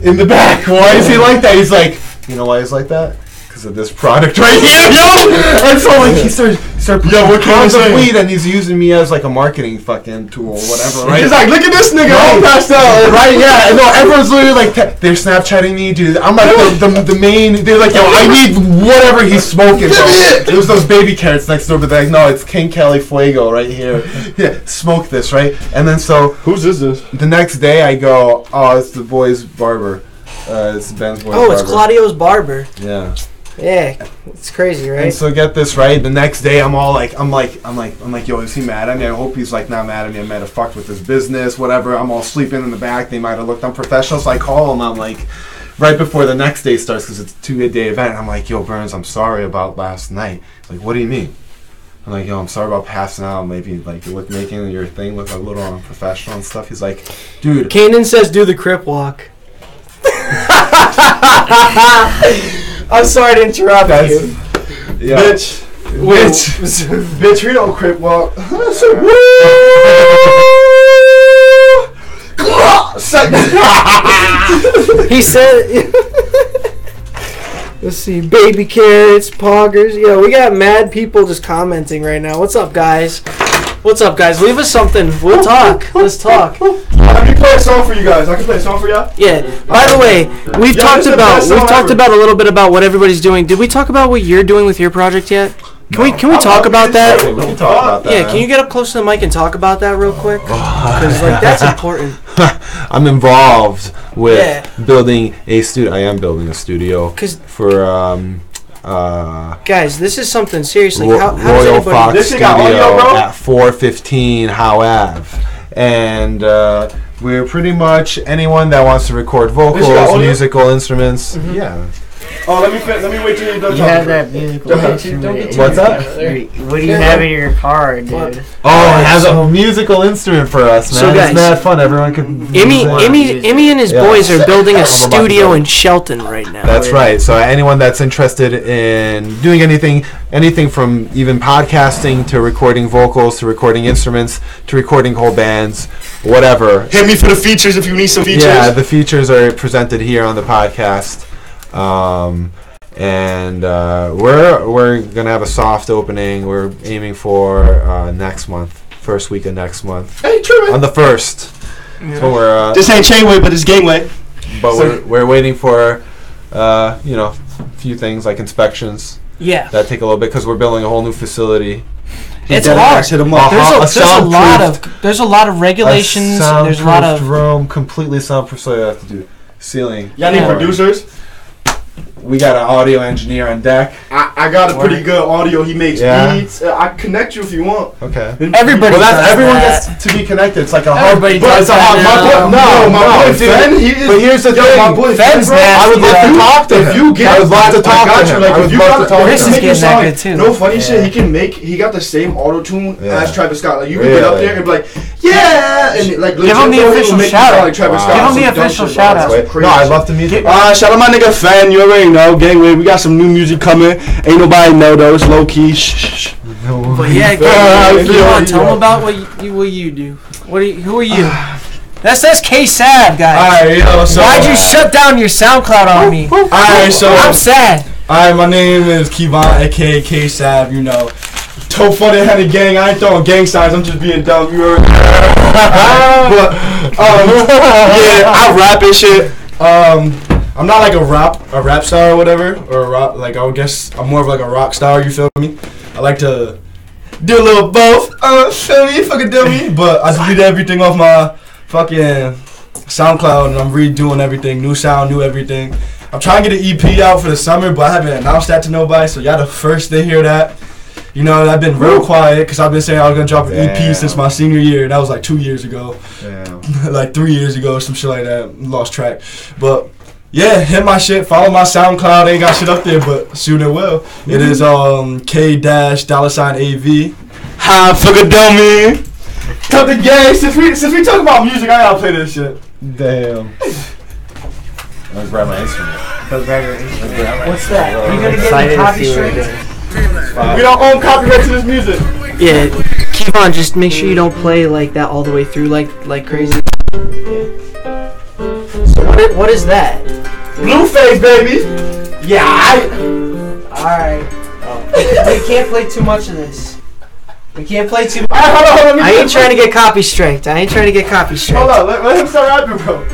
in the back? Why is he like that?" He's like, "You know why he's like that? Because of this product right here, yo." And so like he started what pounds of weed, and he's using me as like a marketing fucking tool or whatever, right? He's like, "Look at this nigga, all passed out." Right, yeah. And no, everyone's literally like, they're Snapchatting me, dude. I'm like the main, they're like, "Yo, I need whatever he's smoking, bro." It was those baby carrots next door, but they're like, "No, it's King Kelly Fuego right here. Yeah, smoke this," right? And then so, whose is this? The next day I go, "Oh, it's the boy's barber. It's Ben's boy's barber." Oh, it's Claudio's barber. Yeah. Yeah, it's crazy, right? And so get this, right? The next day, I'm like, "Yo, is he mad at me? I hope he's like not mad at me. I might have fucked with his business, whatever." I'm all sleeping in the back. They might have looked unprofessional. So I call him. I'm like, right before the next day starts, because it's a 2-day event. I'm like, "Yo, Burns, I'm sorry about last night." Like, "What do you mean?" I'm like, "Yo, I'm sorry about passing out. Maybe like making your thing look a little unprofessional and stuff." He's like, "Dude." Kanan says, "Do the crip walk." I'm sorry to interrupt you. Yeah. Bitch, we don't crip walk. He said, let's see, baby carrots, poggers. Yo, we got mad people just commenting right now. What's up, guys? Leave us something. We'll talk. Let's talk. I can play a song for you guys. I can play a song for y'all. Yeah. By the way, we've talked about a little bit about what everybody's doing. Did we talk about what you're doing with your project yet? Can we talk about that? We can talk about that. Yeah. Can you get up close to the mic and talk about that real quick? Because like that's important. I'm involved with building a studio. I am building a studio for Guys, this is something seriously. How does Royal anybody? Fox This thing got Studio audio, bro? at 415 Howe Ave. And we're pretty much anyone that wants to record vocals, audio? musical instruments. Yeah. Oh, let me wait till you're done You have talking. that musical Don't instrument. What's that? What do you have in your car, dude? Oh, it has a musical instrument for us, man. So, it's guys, mad fun. Everyone can. Emmy and his Yeah. boys are building a I'm about to studio go. in Shelton right now. That's right. So anyone that's interested in doing anything from even podcasting to recording vocals to recording instruments to recording whole bands, whatever. Hit me for the features if you need some features. Yeah, the features are presented here on the podcast. We're gonna have a soft opening. We're aiming for next month, first week of next month. Hey, true, man. On the 1st. So we're This ain't chain way, but it's gang way. but we're waiting for a few things like inspections Yeah, that take a little bit because we're building a whole new facility. it's hard. Hit him up. There's a lot of regulations. There's a lot of room, completely soundproof. So you have to do ceiling. Y'all need Yeah. producers? We got an audio engineer on deck. I got a pretty good audio. He makes Yeah. beats. I connect you if you want. Okay. Everybody Well, does everyone that. gets to be connected. It's like a Everybody hard. does It's a that hard. now. My boy dude. Fen. He is. But here's the thing. My boy Fen's bro, nasty, I would love to bro. talk to him. If you get, I would love to talk I got to you. him. Like I if would you love got to talk Chris to is him. make it getting that sound good too. no funny shit. He got the same auto tune Yeah. as Travis Scott. Like you can get up Really? there and be like, yeah, and like Give him the legit, official it'll make you shout sound out. like Travis Wow. Scott. Give him the Some dumb official shit, shout bro. out. That's crazy. No, I'd love to meet him. Shout out my nigga Fan. You already know, Gangway. We got some new music coming. Ain't nobody know though. It's low key. Shh. But yeah, tell them about what you do. Who are you? That's K-Sav, guys. Alright, yo, so Why'd you shut down your SoundCloud on me? Alright, so I'm sad. Alright, my name is Kivan, aka K-Sav, you know. Toe funny headed gang, I ain't throwing gang signs, I'm just being dumb, you heard. But yeah, I rap and shit. I'm not like a rap star or whatever, or a rock, like I would guess I'm more of like a rock star, you feel me? I like to do a little both, feel me, fucking do me, but I deleted everything off my fucking SoundCloud and I'm redoing everything, new sound, new everything. I'm trying to get an EP out for the summer, but I haven't announced that to nobody, so y'all the first to hear that. You know, I've been real quiet because I've been saying I was going to drop an EP since my senior year, and that was like 2 years ago. Like 3 years ago, some shit like that. Lost track. But yeah, hit my shit, follow my SoundCloud. Ain't got shit up there, but soon it will. It is K-$AV. Ha, fuck a dummy. Cut the gang. Since we talk about music, I gotta play this shit. Damn. I'm gonna grab my instrument. What's that? Are you gonna get Excited the to copy see what it straight? is. We don't own copyright to this music. Yeah, keep on. Just make sure you don't play like that all the way through, like crazy. So what is that? Blueface, baby. Yeah. All right. We can't play too much of this. We can't play too much. Alright, hold on. I ain't trying to get copy straight. Hold on, let him start rapping, bro.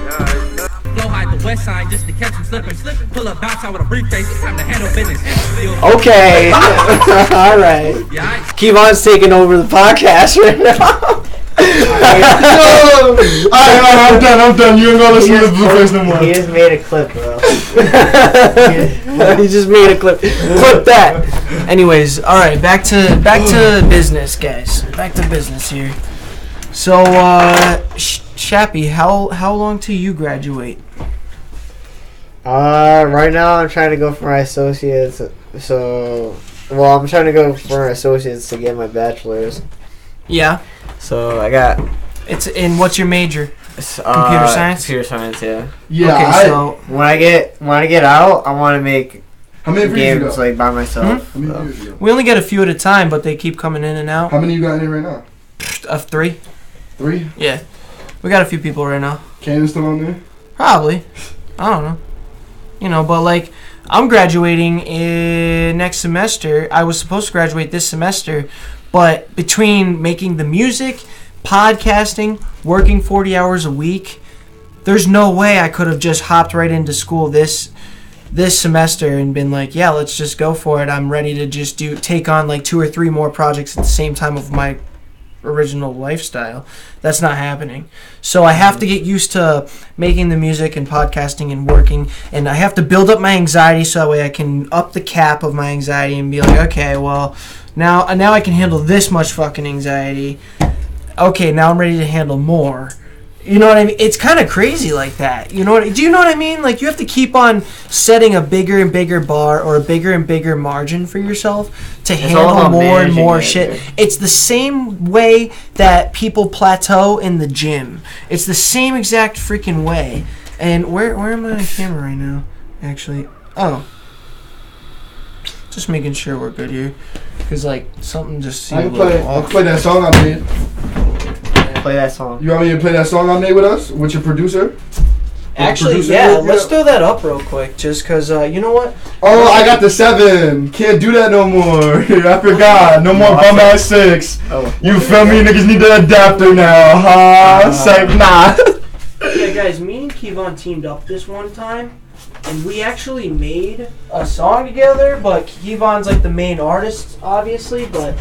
Flow high the west side just to catch him slipping. Pull up, bounce out with a briefcase. It's time to handle business. Okay. All right. Yeah, Kivan's taking over the podcast right now. I'm done. You ain't gonna listen to Blueface no more. He just made a clip, bro. He just made a clip. Clip that. Anyways, all right. Back to business, guys. Back to business here. So, Shappy, how long till you graduate? Right now I'm trying to go for my associates. I'm trying to go for my associates to get my bachelor's. Yeah. So I got It's in what's your major? computer science? Computer science, yeah. Yeah. Okay, so When I get out, I want to make how many views you games got? like by myself. How many views you got? we only get a few at a time, but they keep coming in and out. How many you got in here right now? Of 3. 3? Yeah. We got a few people right now. Candace still on there? Probably. I don't know. You know, but like I'm graduating next semester. I was supposed to graduate this semester, but between making the music, podcasting, working 40 hours a week, there's no way I could have just hopped right into school this semester and been like, yeah, let's just go for it. I'm ready to just take on like 2 or 3 more projects at the same time of my original lifestyle. That's not happening. So I have to get used to making the music and podcasting and working, and I have to build up my anxiety so that way I can up the cap of my anxiety and be like, okay, well, now I can handle this much fucking anxiety. Okay, now I'm ready to handle more. You know what I mean? It's kind of crazy like that. Do you know what I mean? Like, you have to keep on setting a bigger and bigger bar or a bigger and bigger margin for yourself to handle more and more shit. It's the same way that people plateau in the gym. It's the same exact freaking way. And where am I on camera right now? Actually, just making sure we're good here, because like something just seemed I can play that song I made. Play that song. You want me to play that song I made with us? With your producer? Actually, yeah, let's throw that up real quick, just because, you know what? Oh, I got the 7. Can't do that no more. I forgot. No more bum ass 6. Oh. You feel me? Niggas need the adapter now, huh? Psych, nah. Yeah, guys, me and Kivan teamed up this one time, and we actually made a song together, but Kivan's like the main artist, obviously, but...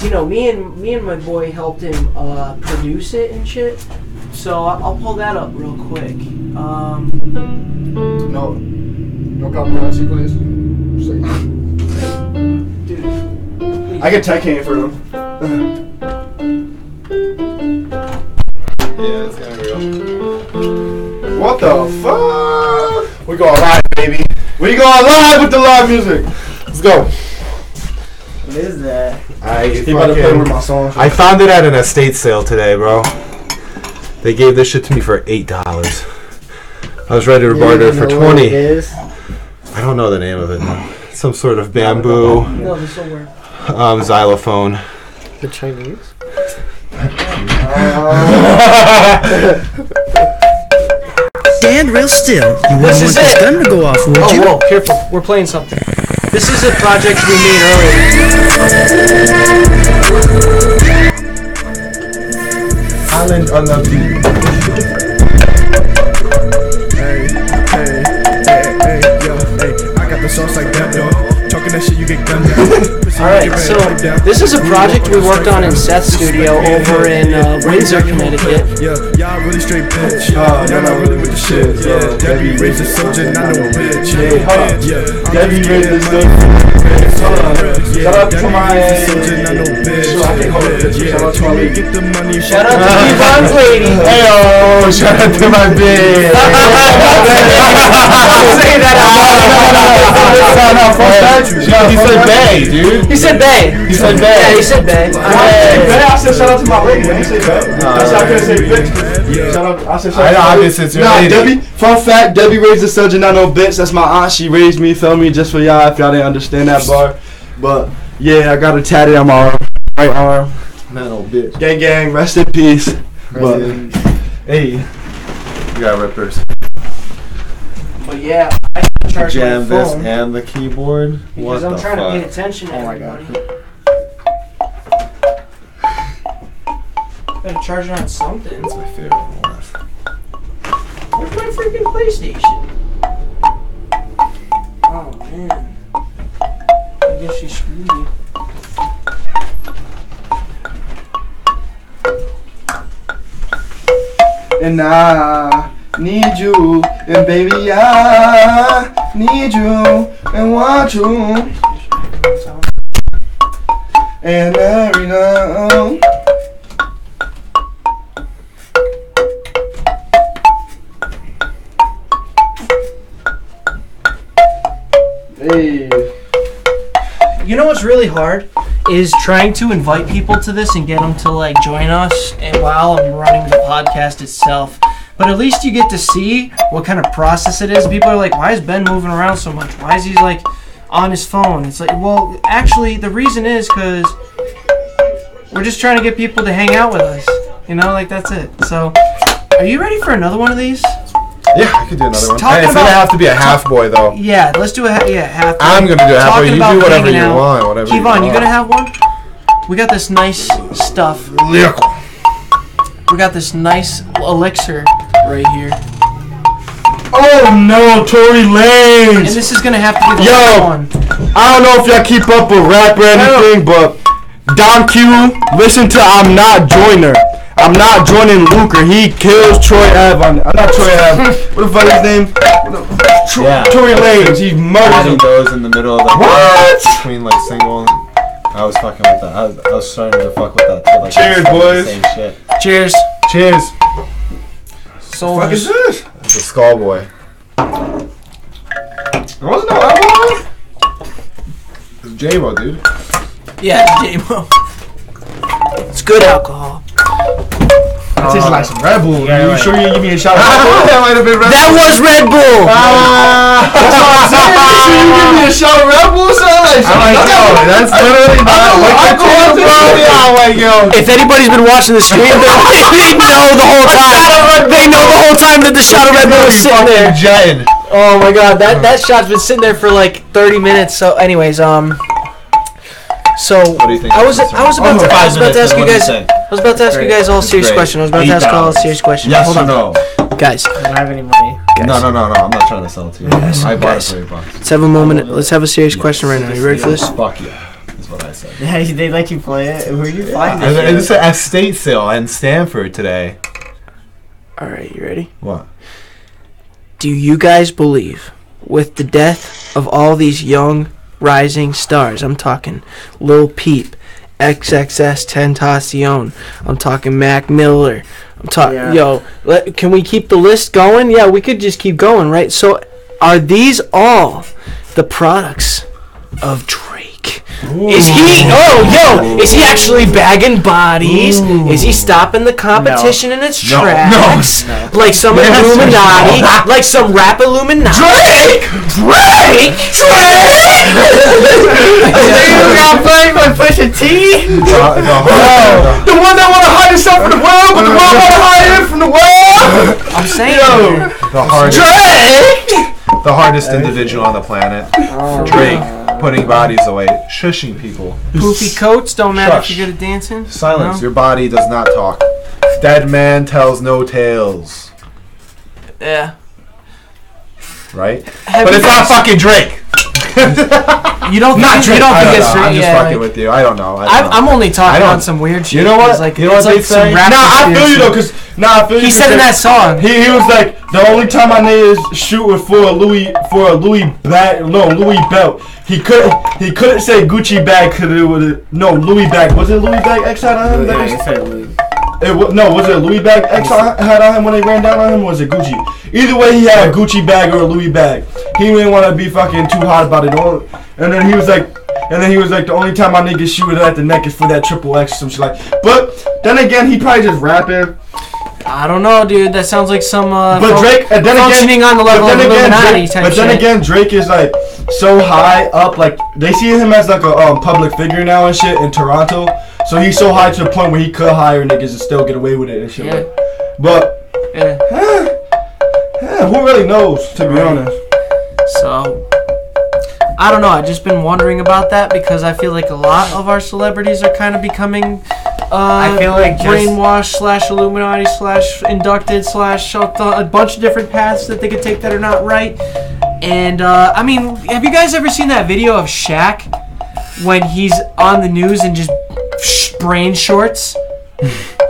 You know, me and my boy helped him produce it and shit. So I'll pull that up real quick. No paparazzi, please. Dude, please. I can tech hand for them. Yeah, it's gonna be real. What the fuck? We going live, baby. We going live with the live music. Let's go. What is that? I found it at an estate sale today, bro. They gave this shit to me for $8. I was ready to barter it for 20. It is? I don't know the name of it. No. Some sort of bamboo xylophone. The Chinese? Stand real still. You wouldn't want this gun to go off, would you? Whoa, careful. We're playing something. This is a project we made earlier. Island on the beat. Hey, yo, I got the sauce like that, though. Talking that shit, you get gunned down. Alright, so this is a project we worked on in Seth's studio over in Windsor, Connecticut. Yeah, y'all really straight bitch. Y'all not really with the shit. Yeah, Debbie raised a soldier, not no bitch. Hey, hold up. Debbie raised a soldier. Shout out to my Shout out to Kivan's lady. Hey, oh, shout out to my bitch. Say that He said bay, dude. He said bay. He said bay. Yeah, he said bay. I said shout out to my lady. I said that. That's how I couldn't say bitch. Shout out. I said shout out. Obviously, it's your lady. Debbie. Fun fact: Debbie raised a soldier, not no bitch. That's my aunt. She raised me. Feel me? Just for y'all, if y'all didn't understand that bar. But yeah, I got her tatted on my right arm. No, bitch. Gang, gang. Rest in peace. But hey, You got rippers. But yeah, I can charge my Jam this phone and the keyboard. because I'm trying to pay attention to Oh my everybody. Gotta charge it on something. That's my favorite one. Where's my freaking PlayStation? Oh man. I guess she screwed me. and I need you, and baby I need you, and want you, and every night. Hey. You know what's really hard is trying to invite people to this and get them to like join us and while I'm running the podcast itself. But at least you get to see what kind of process it is. People are like, why is Ben moving around so much? Why is he like on his phone? It's like, well, actually the reason is because we're just trying to get people to hang out with us. You know, like that's it. So, are you ready for another one of these? Yeah, I could do another one. Talking Hey, it's gonna have to be a half boy though. Yeah, let's do a half. I'm gonna do a half boy. You do whatever you want. Whatever. Kivan, you gonna have one? We got this nice stuff. We got this nice elixir right here. Oh no, Tory Lanez! And this is gonna have to be the last one. I don't know if y'all keep up with rap or anything, but Dom Q, listen to I'm Not Joiner. I'm not joining Luker. He kills Troy Ave. I'm not Troy Ave. What the fuck is his name? Tory Lanez. He's murdering those in the middle of the what? Between like single. I was fucking with that. I was starting to fuck with that too. Like, cheers, boys. Same shit. Cheers. Cheers. So what the fuck is this? It's a skull boy. There wasn't no alcohol? It's J-Mo, dude. Yeah, J-Mo. It's good alcohol. That tastes like some Red Bull. Are you sure you give me a shot of Red Bull? That might have been Red Bull. That was Red Bull. That's what I'm saying. You sure you give me a shot of Red Bull, son? I'm like, yo, that's literally not alcohol, bro. Yeah, I'm like, yo. If anybody's been watching the stream, they know the whole time. They know the whole time that the shot of Red Bull is sitting there. Jetting. Oh my god, that shot's been sitting there for like 30 minutes. So, anyways, So what do you think I was about to ask you guys. I was about to ask you guys all a serious question. I was about to ask all a serious question. Yes Hold on. or no? Guys. I don't have any money. No. I'm not trying to sell it to you. I bought it for $8. Let's have a moment. Let's have a serious question right now. You ready for this? Fuck yeah. That's what I said. Yeah, they let you play it. Where you find it? It's an estate sale in Stanford today. All right, you ready? What? Do you guys believe, with the death of all these young rising stars, I'm talking Lil Peep, XXS Tentacion, I'm talking Mac Miller, I'm talking, can we keep the list going? Yeah, we could just keep going, right? So, are these all the products of Drake? Ooh. Is he actually bagging bodies? Ooh. Is he stopping the competition in its tracks? No. Like some Illuminati? Like some rap Illuminati? Drake! You got played by Pusha T? The one that want to hide himself from the world, but the world want to hide him from the world? I'm saying the hardest individual on the planet. Drake. Putting bodies away, shushing people. Poofy coats don't matter if you're good at dancing. Silence. No? Your body does not talk. Dead man tells no tales. Yeah. Right? But it's not fucking Drake. You don't think it's Drake? I'm just fucking with you. I don't know. I'm only talking on some weird shit. You know what? Like, you know what they say? I feel you though, cause I feel you. He said in that song. He was like, the only time I need is shoot for a Louis belt. He couldn't say Gucci bag because it was Louis bag. Was it Louis bag X had on him? Yeah, he said Louis. Was it a Louis bag X had on him when they ran down on him? Or was it Gucci? Either way, he had a Gucci bag or a Louis bag. He didn't want to be fucking too hot about it. And then he was like, the only time my niggas shoot it at the neck is for that triple X or some shit like. But then again, he probably just rapping. I don't know, dude. That sounds like some but Drake, functioning on the level of Illuminati type shit. But then again, Drake is like so high up, like they see him as like a public figure now and shit in Toronto. So he's so high to the point where he could hire niggas and still get away with it and shit. Yeah. But who really knows, to be honest? So I don't know. I've just been wondering about that because I feel like a lot of our celebrities are kind of becoming I feel like brainwashed / Illuminati / inducted / a bunch of different paths that they could take that are not right. And I mean, have you guys ever seen that video of Shaq when he's on the news and just brain shorts?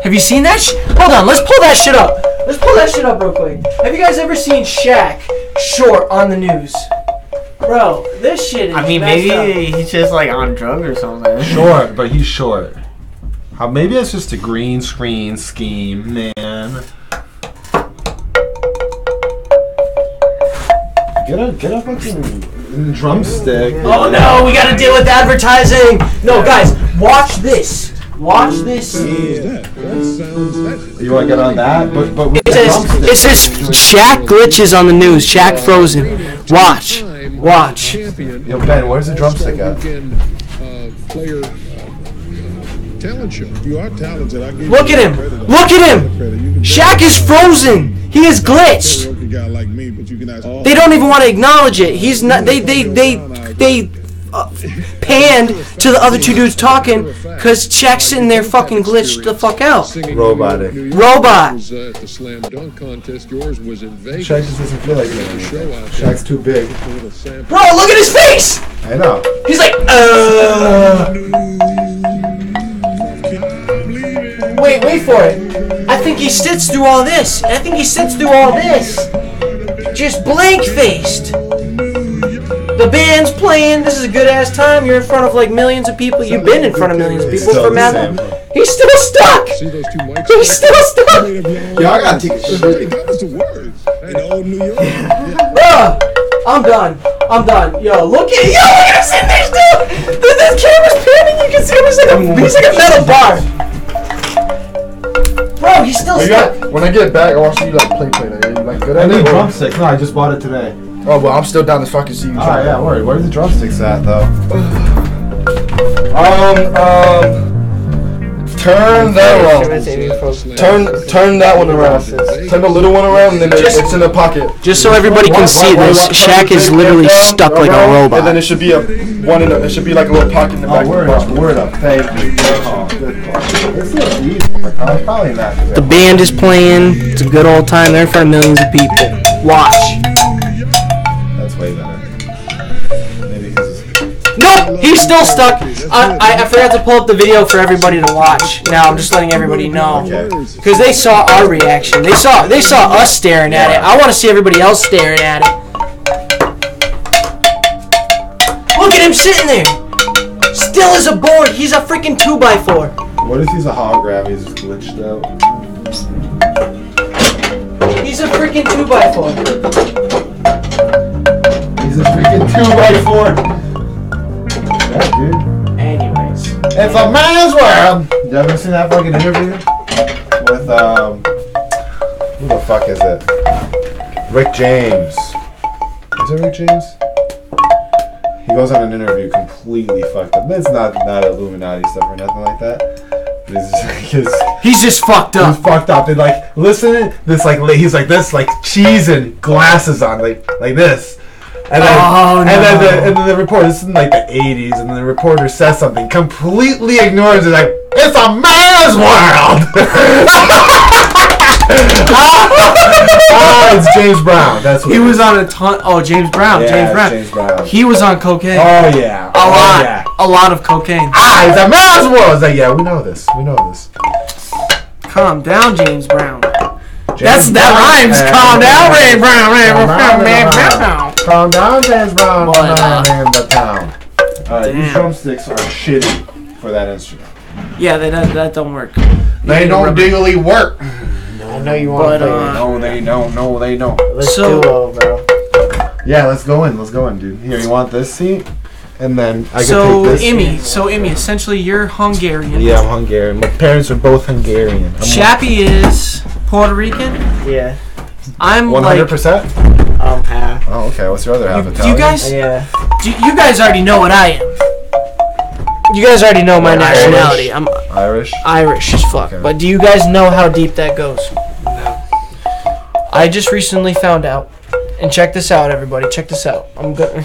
Have you seen that? Hold on, let's pull that shit up. Let's pull that shit up real quick. Have you guys ever seen Shaq short on the news? Bro, this shit is maybe he's just like on drugs or something. Short, but he's short. Maybe it's just a green screen scheme, man. Get a fucking drumstick. Oh no, we gotta deal with advertising. No, guys, watch this. Watch this. You want to get on that? But it says Shaq glitches on the news. Shaq frozen. Watch. Yo, Ben, where's the drumstick at? Talent show. You are talented. Look at him. Shaq is frozen. He is glitched. They don't even want to acknowledge it. He's not. They panned to the other two dudes talking because Shaq's sitting there fucking glitched the fuck out. Robot. Shaq just doesn't feel like it. Shaq's too big. Bro, look at his face. I know. He's like, wait for it. I think he sits through all this. Just blank-faced. The band's playing. This is a good-ass time. You're in front of like millions of people. You've been in front of millions of people for Madden. He's still stuck. He's still stuck. Yo, I gotta take a shit. I'm done. Yo, look at him sitting there still. This camera's panning. You can see him. He's like a metal bar. Bro, he's still stuck. When I get back, I want to see you like play that. Are you like good I at need it? drumsticks. No, I just bought it today. Oh, well, I'm still down to fucking see you try. Oh, yeah, word. Where's the drumsticks at, though? Turn that around. Turn that one around. Turn the little one around, and then it's in the pocket. Just so everybody can see this, Shaq is literally stuck like a robot. And then it should be it should be like a little pocket in the back. Word up. Thank you. Good call. It's so easy. Probably not. The band is playing. It's a good old time. They're in front of millions of people. Watch. That's way better. Maybe because Nope, he's still stuck. I forgot to pull up the video for everybody to watch. Now I'm just letting everybody know because they saw our reaction. They saw us staring at it. I want to see everybody else staring at it. Look at him sitting there, still as a board. He's a freaking 2x4. What if he's a hologram? He's just glitched out. He's a freaking 2x4. He's a freaking 2x4. Yeah, dude. Anyways, it's a man's world. You ever seen that fucking interview with who the fuck is it? Rick James. Is it Rick James? He goes on an interview completely fucked up. It's not Illuminati stuff or nothing like that. He's just fucked up. He's fucked up. And like, listen, this like he's like this, like cheese and glasses on, like this. And then, and then the reporter, this is in like the 80s, and then the reporter says something, completely ignores it, like, it's a man's world! It's James Brown. That's what he was on a ton. Oh, James Brown. Yeah, James Brown. He was on cocaine. Oh, yeah. A lot of cocaine. It's a man's world! It's like, yeah, we know this. Calm down, James Brown. That rhymes. Calm down, James Brown. Calm down, James Brown. In the town. These drumsticks are shitty for that instrument. Yeah, that don't work. They don't diggly work. I know you want to play it. No, they don't. Let's do it, bro. Yeah, let's go in, dude. Here, you want this seat? And then I can take this. Imi, essentially you're Hungarian. Yeah, I'm Hungarian. My parents are both Hungarian. Shappy is Puerto Rican. Yeah. I'm 100%? Half. Oh, okay. What's your other half? Italian? Do you guys? Yeah. You guys already know what I am. You guys already know my nationality. I'm Irish. Irish as fuck. Okay. But do you guys know how deep that goes? No. I just recently found out, and check this out, everybody. Check this out. I'm good.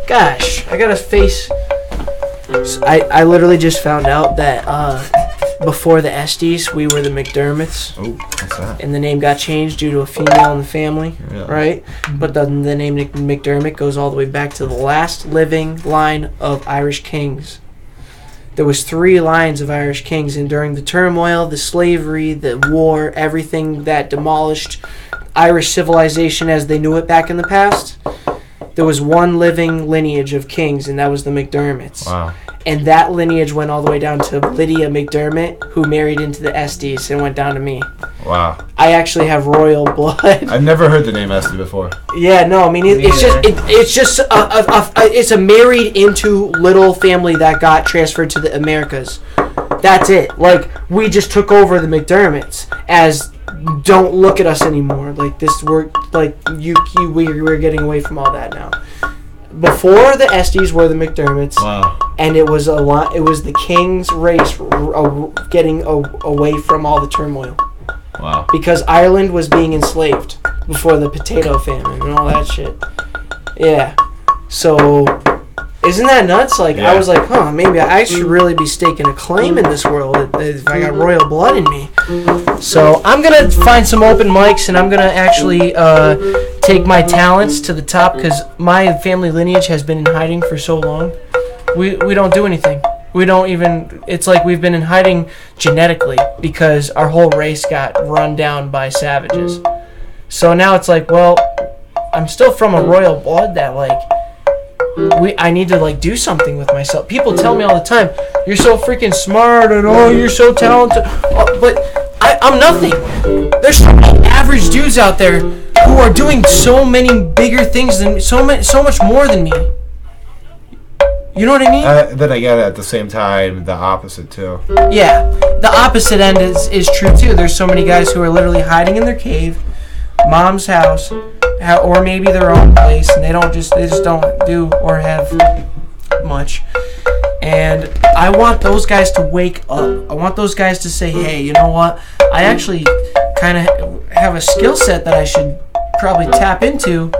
Gosh, I got a face. I literally just found out that before the Estes, we were the McDermotts. Oh, what's that? And the name got changed due to a female in the family, right? But the name McDermott goes all the way back to the last living line of Irish kings. There was 3 lines of Irish kings, and during the turmoil, the slavery, the war, everything that demolished Irish civilization as they knew it back in the past, there was one living lineage of kings, and that was the McDermotts. Wow. And that lineage went all the way down to Lydia McDermott, who married into the Estes and went down to me. Wow. I actually have royal blood. I've never heard the name Estes before. Yeah, no, I mean it's a married into little family that got transferred to the Americas. That's it. Like, we just took over the McDermotts as don't look at us anymore. Like this, we're getting away from all that now. Before the Estes were the McDermotts, wow. And it was a lot. It was the king's race getting away from all the turmoil. Wow. Because Ireland was being enslaved before the potato famine and all that shit. Yeah. So, isn't that nuts? Like, yeah. I was like, maybe I should really be staking a claim in this world if I got royal blood in me. So, I'm going to find some open mics, and I'm going to actually take my talents to the top, because my family lineage has been in hiding for so long. We don't do anything. We don't even. It's like we've been in hiding genetically because our whole race got run down by savages. So now it's like, well, I'm still from a royal blood that like I need to like do something with myself. People tell me all the time, "You're so freaking smart," and "Oh, you're so talented," but I'm nothing. There's so many average dudes out there who are doing so many bigger things than so much more than me. You know what I mean? Then I get at the same time the opposite too. Yeah, the opposite end is true too. There's so many guys who are literally hiding in their cave, mom's house, or maybe their own place, and they just don't do or have much. And I want those guys to wake up. I want those guys to say, hey, you know what? I actually kind of have a skill set that I should probably tap into.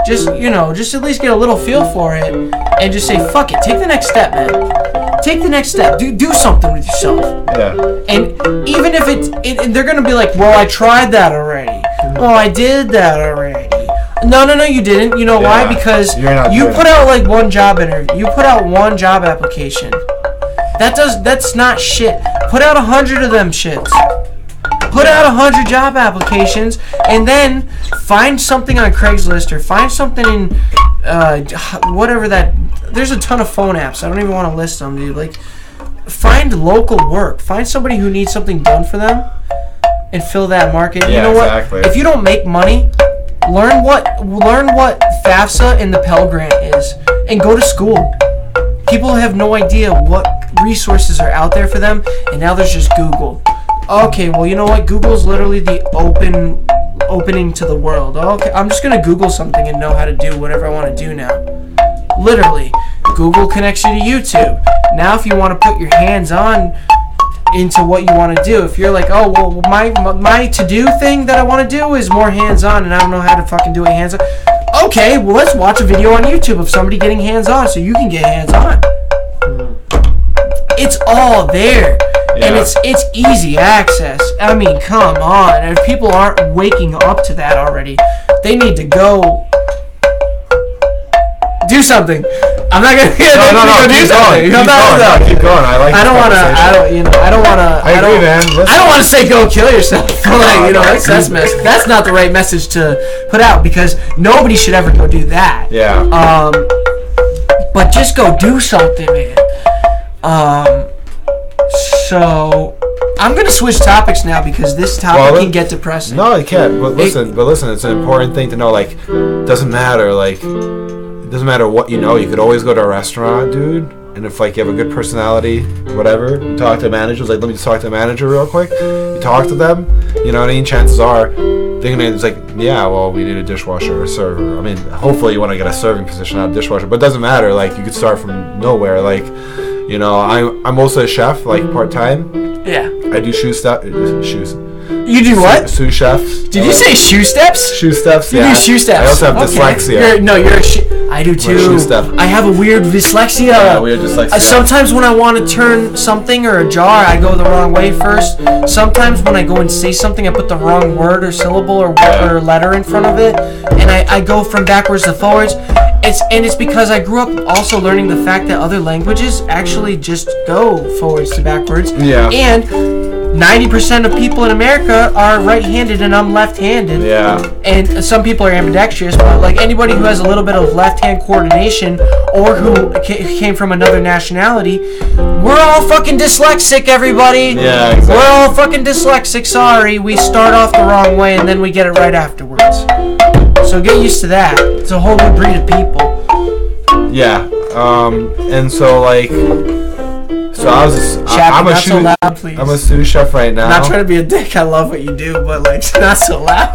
Just at least get a little feel for it. And just say, fuck it. Take the next step, man. Take the next step. Do something with yourself. Yeah. And even if they're going to be like, well, I tried that already. Oh, I did that already. No, you didn't. You know why? Because you put out like one job interview. You put out one job application. That's not shit. Put out 100 of them shits. Put out 100 job applications, and then find something on Craigslist or find something in whatever that. There's a ton of phone apps. I don't even want to list them, dude. Like, find local work. Find somebody who needs something done for them, and fill that market. Yeah, you know what? Exactly. If you don't make money, learn what FAFSA and the Pell Grant is, and go to school. People have no idea what resources are out there for them, and now there's just Google. Okay, well, you know what? Google's literally the opening to the world. Okay, I'm just going to Google something and know how to do whatever I want to do now. Literally. Google connects you to YouTube. Now, if you want to put your hands on into what you want to do, if you're like, oh, well, my to-do thing that I want to do is more hands-on and I don't know how to fucking do it hands-on. Okay, well, let's watch a video on YouTube of somebody getting hands-on so you can get hands-on. It's all there. Yeah. And it's easy access. I mean, come on. And if people aren't waking up to that already, they need to go do something. I'm not gonna do something. Keep going. I don't want to say go kill yourself. That's not the right message to put out because nobody should ever go do that. Yeah. But just go do something, man. So I'm gonna switch topics now because this topic can get depressing. No, it can't. But listen, it's an important thing to know. Like, doesn't matter. Like, it doesn't matter what you know. You could always go to a restaurant, dude. And if like you have a good personality, whatever, you talk to managers. Like, let me just talk to the manager real quick. You talk to them. You know what I mean? Chances are they're gonna be like, yeah, well, we need a dishwasher or a server. I mean, hopefully you want to get a serving position, not a dishwasher. But it doesn't matter. Like, you could start from nowhere. Like. You know, I'm also a chef, like part-time. Yeah. I do shoes. You do what? Sous chefs. Did you say shoe steps? Shoe steps, yeah. You do shoe steps. I also have dyslexia. I do too. Shoe step. I have a weird dyslexia. Yeah, weird dyslexia. Sometimes when I want to turn something or a jar, I go the wrong way first. Sometimes when I go and say something, I put the wrong word or syllable or letter in front of it. And I go from backwards to forwards. It's because I grew up also learning the fact that other languages actually just go forwards to backwards. Yeah. And 90% of people in America are right-handed and I'm left-handed. Yeah. And some people are ambidextrous, but like anybody who has a little bit of left-hand coordination or who came from another nationality, we're all fucking dyslexic, everybody. Yeah, exactly. We're all fucking dyslexic, sorry. We start off the wrong way and then we get it right afterwards. So get used to that. It's a whole new breed of people. Yeah. And so like, I'm a sous chef right now. I'm not trying to be a dick. I love what you do, but like, it's not so loud.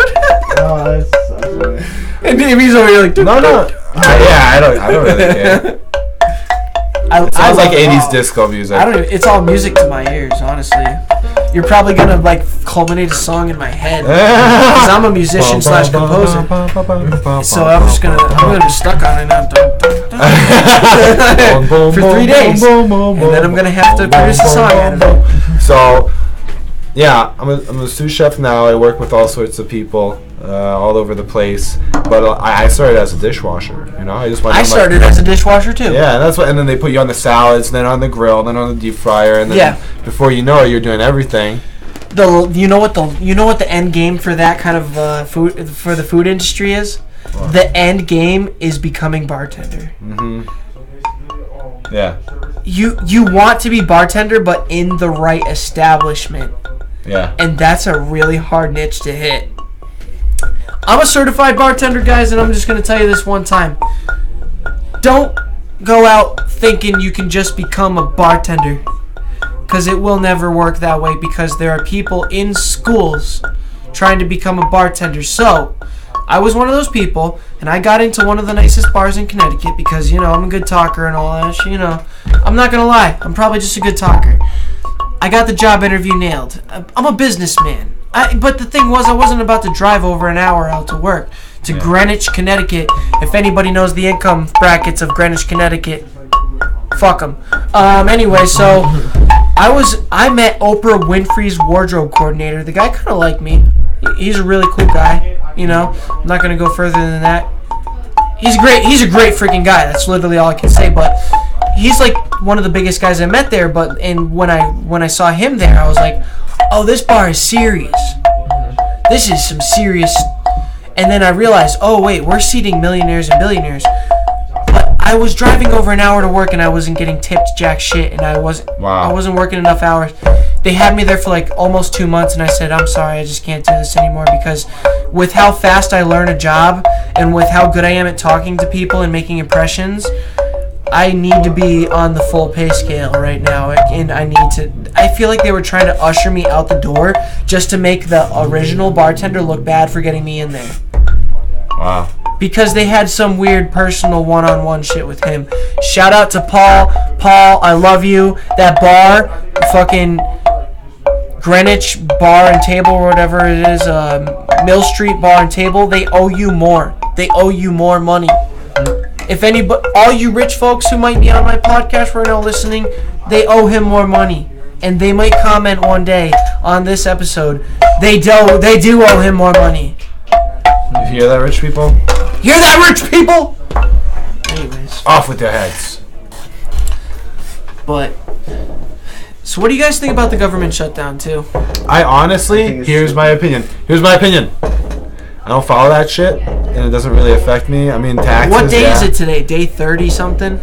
Oh, that's funny. And Davey's over here like, no. I don't really care. It sounds like 80s disco music. It's all music to my ears, honestly. You're probably gonna like culminate a song in my head because I'm a musician / composer. So I'm gonna be stuck on it now for 3 days, and then I'm gonna have to produce a song out of it. So, yeah, I'm a sous chef now. I work with all sorts of people. all over the place. But I started as a dishwasher. You know, I started as a dishwasher too. Yeah, and that's what. And then they put you on the salads, then on the grill, then on the deep fryer, and then before you know it, you're doing everything. You know what the end game for that kind of food for the food industry is? What? The end game is becoming bartender. Mm-hmm. Yeah. You want to be bartender, but in the right establishment. Yeah. And that's a really hard niche to hit. I'm a certified bartender, guys, and I'm just going to tell you this one time. Don't go out thinking you can just become a bartender, because it will never work that way, because there are people in schools trying to become a bartender. So, I was one of those people, and I got into one of the nicest bars in Connecticut because, I'm a good talker and all that shit, I'm not going to lie. I'm probably just a good talker. I got the job interview nailed. I'm a businessman. But the thing was, I wasn't about to drive over an hour out to work to Greenwich, Connecticut. If anybody knows the income brackets of Greenwich, Connecticut, fuck them. Anyway, so I met Oprah Winfrey's wardrobe coordinator. The guy kind of liked me. He's a really cool guy. I'm not gonna go further than that. He's a great freaking guy. That's literally all I can say. But he's like one of the biggest guys I met there. And when I saw him there, I was like, oh, this bar is serious. This is some serious. And then I realized, oh wait, we're seating millionaires and billionaires. But I was driving over an hour to work and I wasn't getting tipped jack shit, and I wasn't working enough hours. They had me there for like almost 2 months, and I said, I'm sorry, I just can't do this anymore, because with how fast I learn a job and with how good I am at talking to people and making impressions, I need to be on the full pay scale right now, and I feel like they were trying to usher me out the door just to make the original bartender look bad for getting me in there. Wow. Because they had some weird personal one-on-one shit with him. Shout out to Paul. Paul, I love you. That bar, fucking Greenwich Bar and Table or whatever it is, Mill Street Bar and Table, they owe you more. They owe you more money. If anybody, all you rich folks who might be on my podcast right now listening, they owe him more money. And they might comment one day on this episode, they do owe him more money. You hear that, rich people? Hear that, rich people? Anyways. Off with their heads. But, so what do you guys think about the government shutdown, too? I honestly, here's my opinion. I don't follow that shit, and it doesn't really affect me. I mean, taxes. What day is it today? Day 30 something?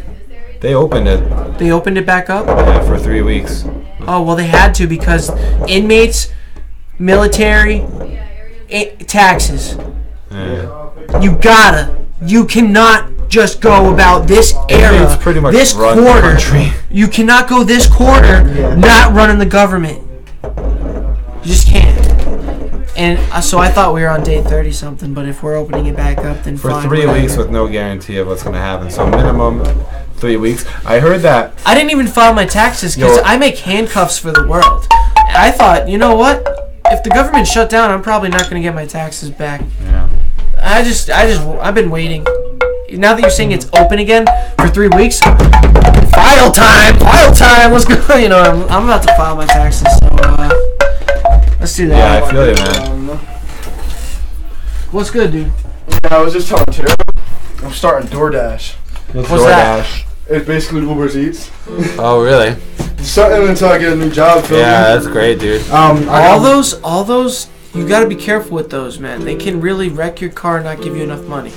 They opened it. They opened it back up? Yeah, for 3 weeks. Oh, well, they had to, because inmates, military, taxes. Yeah. You cannot just go about this era, it's pretty much this run quarter. The country. You cannot go this quarter not running the government. You just can't. And so I thought we were on day 30 something, but if we're opening it back up, then for fine. 3 weeks with no guarantee of what's going to happen. So minimum 3 weeks. I heard that. I didn't even file my taxes because I make handcuffs for the world. And I thought, you know what? If the government shut down, I'm probably not going to get my taxes back. Yeah. I've been waiting. Now that you're saying it's open again for 3 weeks, file time. Let's go. I'm about to file my taxes. So let's do that. Yeah, I feel you, man. What's good, dude? Yeah, I was just telling Tara, I'm starting DoorDash. What's DoorDash? that? It's basically Uber Eats. Oh, really? Something until I get a new job. Yeah, that's great, dude. All those, you got to be careful with those, man. They can really wreck your car and not give you enough money.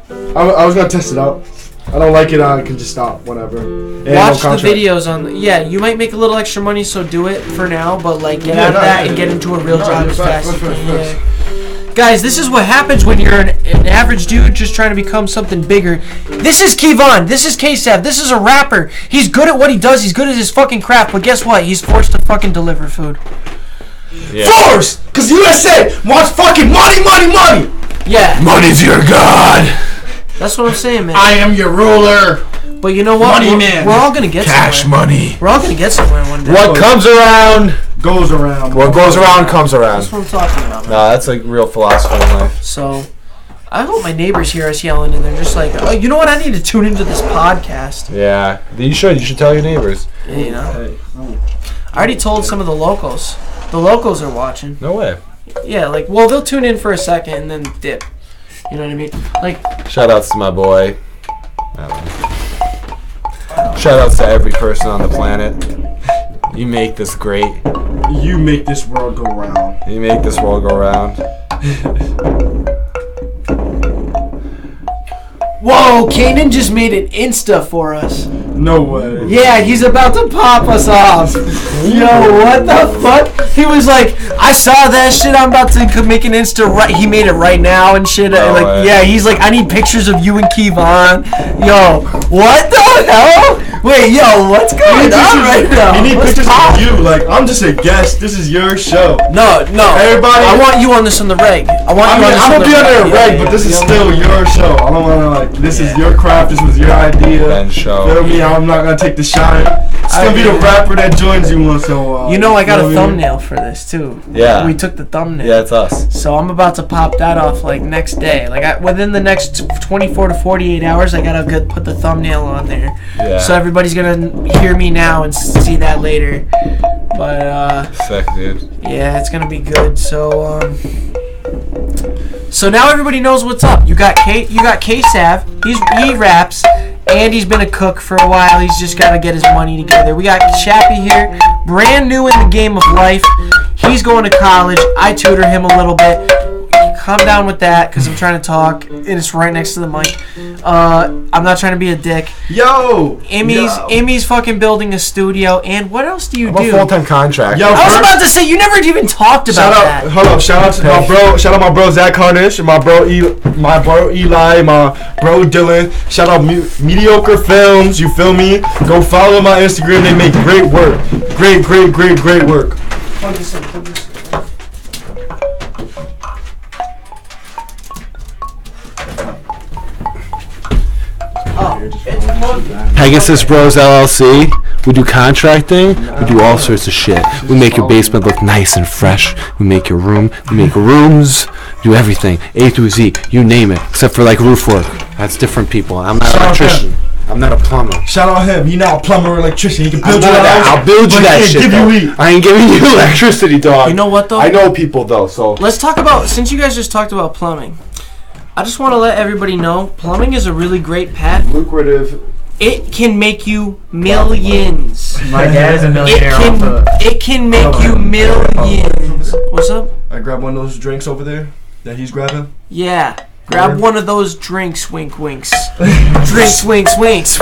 I was gonna test it out. I don't like it. I can just stop. Whatever. Watch the videos on. You might make a little extra money, so do it for now. But get out of that and get into a real job as fast as you can. Guys, this is what happens when you're an average dude just trying to become something bigger. This is Kivan. This is K-Sav. This is a rapper. He's good at what he does. He's good at his fucking craft. But guess what? He's forced to fucking deliver food. Yeah. Forced! Because USA wants fucking money! Yeah. Money's your god! That's what I'm saying, man. I am your ruler. But you know what? Money man. We're all gonna get cash somewhere. money. We're all gonna get somewhere one day. What comes around goes around. What goes around comes around. That's what I'm talking about, man. No, that's a real philosophy in life. So, I hope my neighbors hear us yelling and they're just like, oh, you know what? I need to tune into this podcast. Yeah, you should. You should tell your neighbors. I already told some of the locals. The locals are watching. No way. Yeah, like, well, they'll tune in for a second and then dip. You know what I mean? Like, shout outs to my boy. Shout outs to every person on the planet. You make this great. You make this world go round. You make this world go round. whoa, Kanan just made an Insta for us. No way. Yeah, he's about to pop us off. Yo, what the fuck? He was like, I saw that shit. I'm about to make an Insta. Right, he made it right now and shit. Yeah, he's like, I need pictures of you and Kivan. Yo, what the hell? Wait, yo, what's going on right now? You need pictures of you. Like, I'm just a guest. This is your show. No. Everybody. I want you on this on the reg. I'm gonna be on the reg, but this is still your show. I don't wanna like. This is your craft. This was your idea. Ben show. Feel me? I'm not gonna take the shine. It's gonna be the rapper that joins you once in a while. You know, I got a thumbnail for this too. Yeah. We took the thumbnail. Yeah, it's us. So I'm about to pop that off like next day. Like within the next 24 to 48 hours, I gotta put the thumbnail on there. Yeah. So everybody's gonna hear me now and see that later. But sick, dude. Yeah, it's gonna be good. So so now everybody knows what's up. You got K-Sav. He raps. And he's been a cook for a while. He's just got to get his money together. We got Shappy here, brand new in the game of life. He's going to college. I tutor him a little bit. Calm down with that because I'm trying to talk, and it's right next to the mic. I'm not trying to be a dick. Amy's fucking building a studio. And what else do you do? I'm a full-time contract. I was about to say, you never even talked about that. Hold up. Shout out to my bro. Shout out my bro Zach Harnish, my bro Eli, my bro Dylan. Shout out Mediocre Films. You feel me? Go follow my Instagram. They make great work. Great work. Plug this in. Pegasus Bros LLC. We do contracting. We do all sorts of shit. We make your basement look nice and fresh. We make your room. We make rooms. Do everything. A through Z. You name it. Except for like roof work. That's different people. I'm not an electrician. I'm not a plumber. Shout out him. He's not a plumber or electrician. He can build you a house. I'll build you that shit. I ain't giving you electricity, dog. You know what though? I know people though. So let's talk about, since you guys just talked about plumbing, I just want to let everybody know plumbing is a really great path. Lucrative. It can make you millions. My dad is a millionaire. It can make you millions. What's up? I grab one of those drinks over there that he's grabbing. Yeah. Grab one of those drinks, wink winks. Drinks, winks, winks.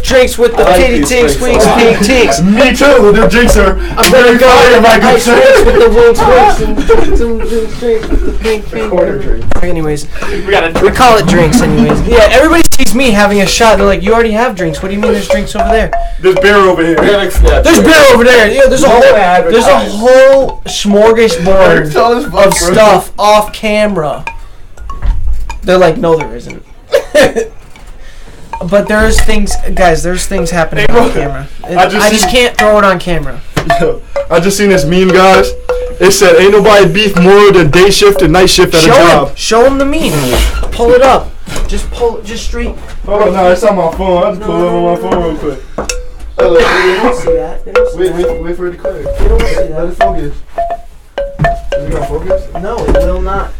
Drinks with the titty tinks, winks, pink tinks. Me too. The drinks are. I'm very tired, my good sir. Drinks with the winks, winks, and some drinks with the pink, pink. Quarter drink. Anyways, we call it drinks. Anyways, yeah. Everybody sees me having a shot. They're like, "You already have drinks. What do you mean there's drinks over there?" There's beer over here. There's beer over there. Yeah, there's a whole smorgasbord of stuff off camera. They're like, no, there isn't. But there's things, guys. There's things happening on camera. I just can't throw it on camera. Yo, I just seen this meme, guys. It said, "Ain't nobody beef more than day shift and night shift at a job." Show him the meme. Pull it up. Just straight. Hold on, no, it's on my phone. I just pull it on my phone real quick. They don't see that. Wait for it to clear. They don't see that. Let it focus. Is it gonna focus? No, it will not.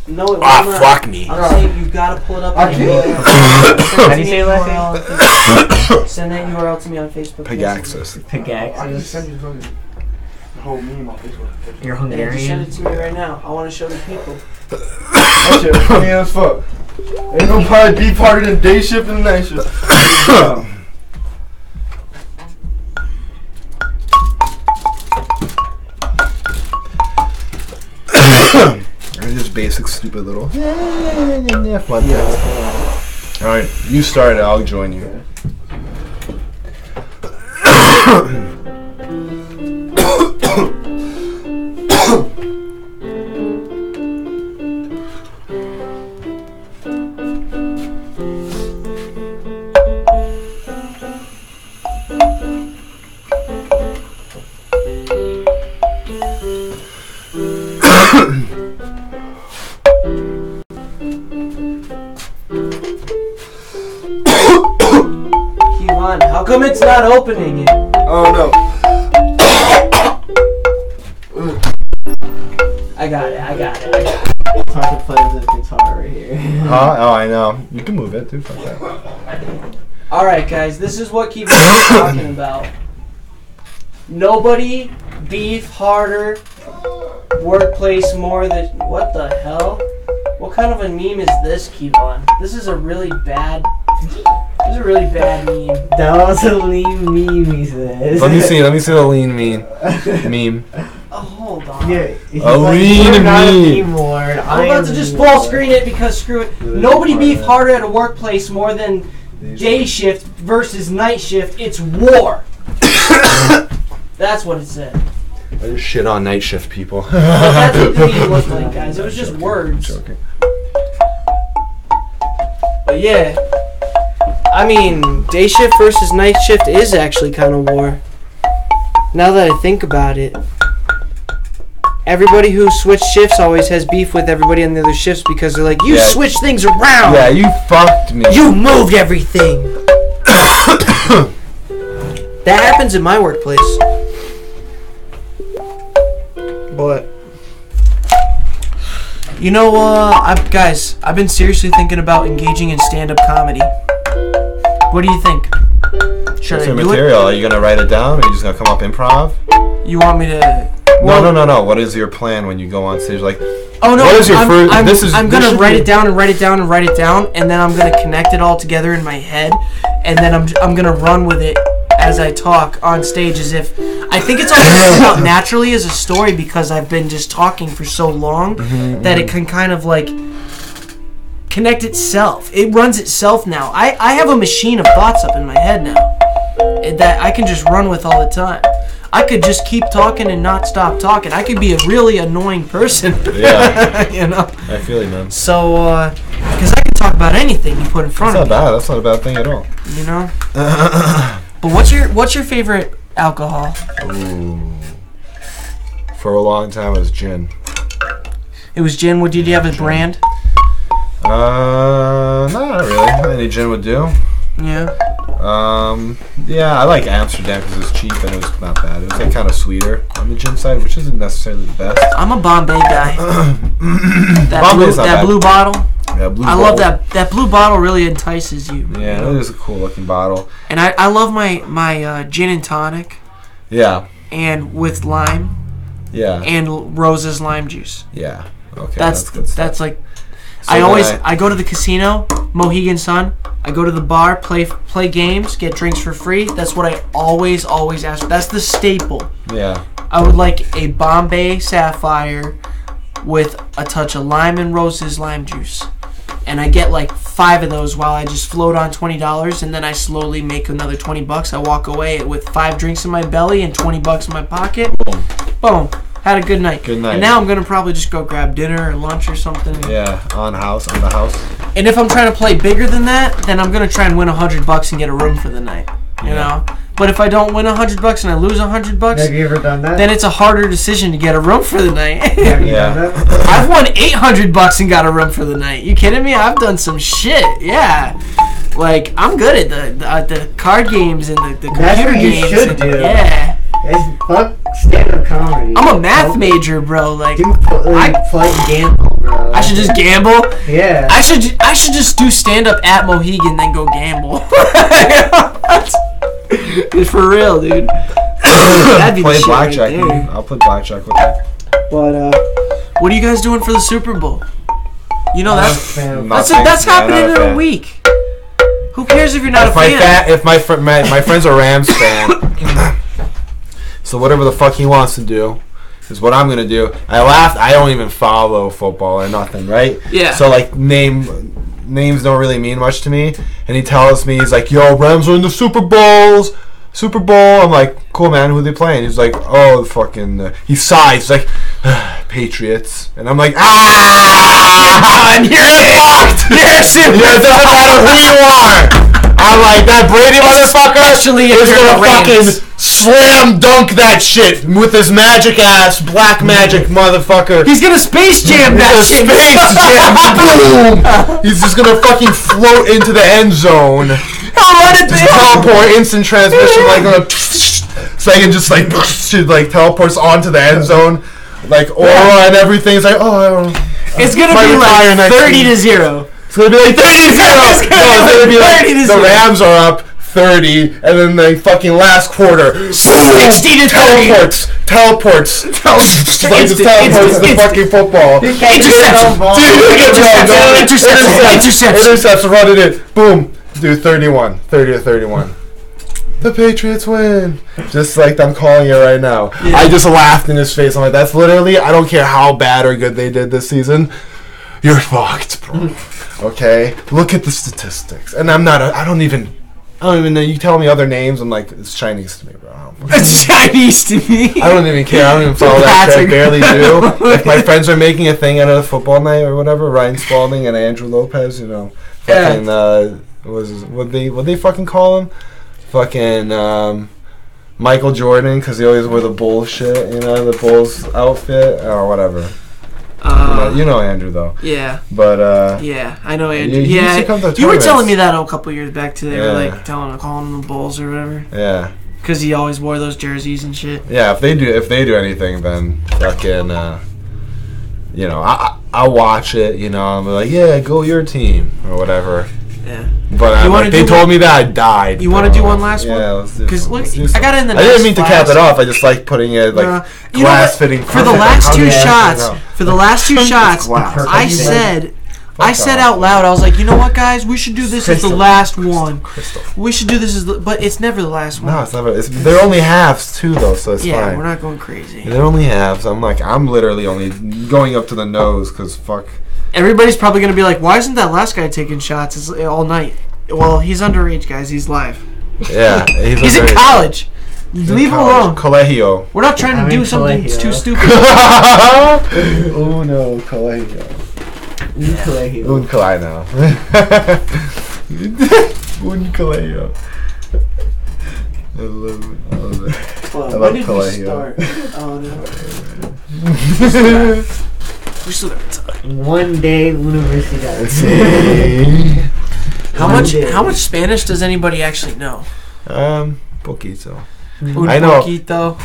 No, it will not. Fuck me. I'm saying you gotta pull it up. I can't. How do you say last name? Send that URL to me on Facebook. Pogacsas. Pogacsas. Whole meme on Facebook. You're Yeah, just send Hungarian. it to me right now. I want to show the people. That shit funny as fuck. Ain't nobody beef harder than day shift and night shift. Just basic, stupid little. Yeah, fun. All right, you start it. I'll join you. Kivan, how come it's not opening it? Oh no. It's hard to play with this guitar right here. Huh? Oh, I know. You can move it, too. Fuck that. All right, guys. This is what Kivan is talking about. Nobody beef harder, workplace more than... What the hell? What kind of a meme is this, Kivan? This is a really bad... This is a really bad meme. That was a lean meme, he says. Let me see the lean meme. Oh, hold on. Yeah, a lean meme. I'm about to just full screen it because screw it. Nobody beef harder at a workplace more than day shift versus night shift. It's war. That's what it said. I just shit on night shift people. But that's what the meme looked like, guys. It was just words. But yeah. I mean, day shift versus night shift is actually kind of war. Now that I think about it. Everybody who switched shifts always has beef with everybody on the other shifts because they're like, you switched things around. Yeah, you fucked me. You moved everything. That happens in my workplace. But, you know, guys, I've been seriously thinking about engaging in stand-up comedy. What do you think? Should What's I your do material? it? Are you gonna write it down, or are you just gonna come up improv? You want me to? Well, no. What is your plan when you go on stage? Like, oh no, what is your I'm gonna write it down and write it down and write it down, and then I'm gonna connect it all together in my head, and then I'm gonna run with it as I talk on stage, as if I think it's all coming out naturally as a story because I've been just talking for so long that it can kind of like connect itself. It runs itself now. I have a machine of thoughts up in my head now that I can just run with all the time. I could just keep talking and not stop talking. I could be a really annoying person. Yeah. You know? I feel you, man. So, because I can talk about anything you put in front of me. That's not a bad thing at all. You know? But what's your favorite alcohol? Ooh. For a long time, it was gin. It was gin. What did you have as brand? Not really. Any gin would do. Yeah. Yeah, I like Amsterdam because it's cheap and it was not bad. It was like kind of sweeter on the gin side, which isn't necessarily the best. I'm a Bombay guy. that blue bottle. Yeah, blue. I love that blue bottle. Really entices you. Yeah, you know? it is a cool looking bottle. And I love my gin and tonic. Yeah. And with lime. Yeah. And Rose's lime juice. Yeah. Okay. That's like. So I go to the casino, Mohegan Sun. I go to the bar, play games, get drinks for free. That's what I always ask for. That's the staple. Yeah. I would like a Bombay Sapphire with a touch of lime and Rose's lime juice. And I get like 5 of those while I just float on $20, and then I slowly make another $20. I walk away with 5 drinks in my belly and $20 in my pocket. Boom. Had a good night. Good night. And now I'm gonna probably just go grab dinner or lunch or something. Yeah, on the house. And if I'm trying to play bigger than that, then I'm gonna try and win $100 and get a room for the night. You know. But if I don't win $100 and I lose $100, have you ever done that? Then it's a harder decision to get a room for the night. Have you done that? I've won $800 and got a room for the night. You kidding me? I've done some shit. Yeah. Like, I'm good at the card games and the computer games. That's what you should do. Yeah. Fuck stand-up comedy. I'm a math major, bro. Like, I play gamble, bro. I should just gamble. Yeah. I should just do stand-up at Mohegan, then go gamble. It's for real, dude. That'd be play the shit blackjack. right I'll play blackjack with you. But what are you guys doing for the Super Bowl? You know that's happening in a week. Who cares if you're not a fan? If my friend's a Rams fan, so whatever the fuck he wants to do is what I'm gonna do. I laughed. I don't even follow football or nothing, right? Yeah. So like names don't really mean much to me. And he tells me, he's like, "Yo, Rams are in the Super Bowl." I'm like, "Cool, man. Who are they playing?" He's like, "Oh, the fucking." He sighs. He's like, "Patriots." And I'm like, "Ah, you're fucked. You're super. It doesn't matter who you are." I'm like, that Brady motherfucker is gonna fucking slam dunk that shit with his magic ass, black magic motherfucker. He's gonna space jam that shit. Space jam, boom. He's just gonna fucking float into the end zone. Just teleport, instant transmission, like so I can just like teleports onto the end zone, like aura and everything. It's like, oh, I don't know. It's gonna be like 30-0. It's gonna be like 30-0. It's gonna be like the Rams are up 30, and then the fucking last quarter, 60-30. Teleports. Like just teleports the fucking football. Intercepts, run it in. Boom. Dude, 30-31. The Patriots win. Just like I'm calling it right now. Yeah. I just laughed in his face. I'm like, that's literally, I don't care how bad or good they did this season. You're fucked, bro. Okay? Look at the statistics. And I don't even know. You tell me other names, I'm like, it's Chinese to me, bro. It's Chinese to me. I don't even care. I don't even follow that shit. I barely do. If my friends are making a thing out of football night or whatever, Ryan Spalding and Andrew Lopez, fucking, what they fucking call him? Fucking Michael Jordan, because he always wore the Bulls shit, the Bulls outfit, or whatever. You know Andrew, though. Yeah. But, yeah, I know Andrew. You were telling me that a couple years back, too. They were, like, calling him the Bulls or whatever. Yeah. Because he always wore those jerseys and shit. Yeah, if they do anything, then fucking, I'll watch it, I'm like, yeah, go your team, or whatever. Yeah. But they told me that I died. You want to do one last one? Yeah, let's do Because I got it in the I didn't mean to cap it off. I just like putting it like glass fitting. For the last two shots, I said out loud, I was like, you know what, guys? We should do this as the last one. We should do this but it's never the last one. No, it's never. They're only halves too, though, so it's fine. Yeah, we're not going crazy. They're only halves. I'm literally only going up to the nose because fuck. Everybody's probably going to be like, why isn't that last guy taking shots all night? Well, he's underage, guys. He's live. Yeah. He's in college. Leave him alone. Colegio. We're not trying to do something too stupid. Oh, no. Colegio. Un colegio. Un colegio. Un colegio. I love it. Well, I love when did colegio. we start? Oh, no. We still got time. One day universidad. How much Spanish does anybody actually know? Poquito. I know. Poquito.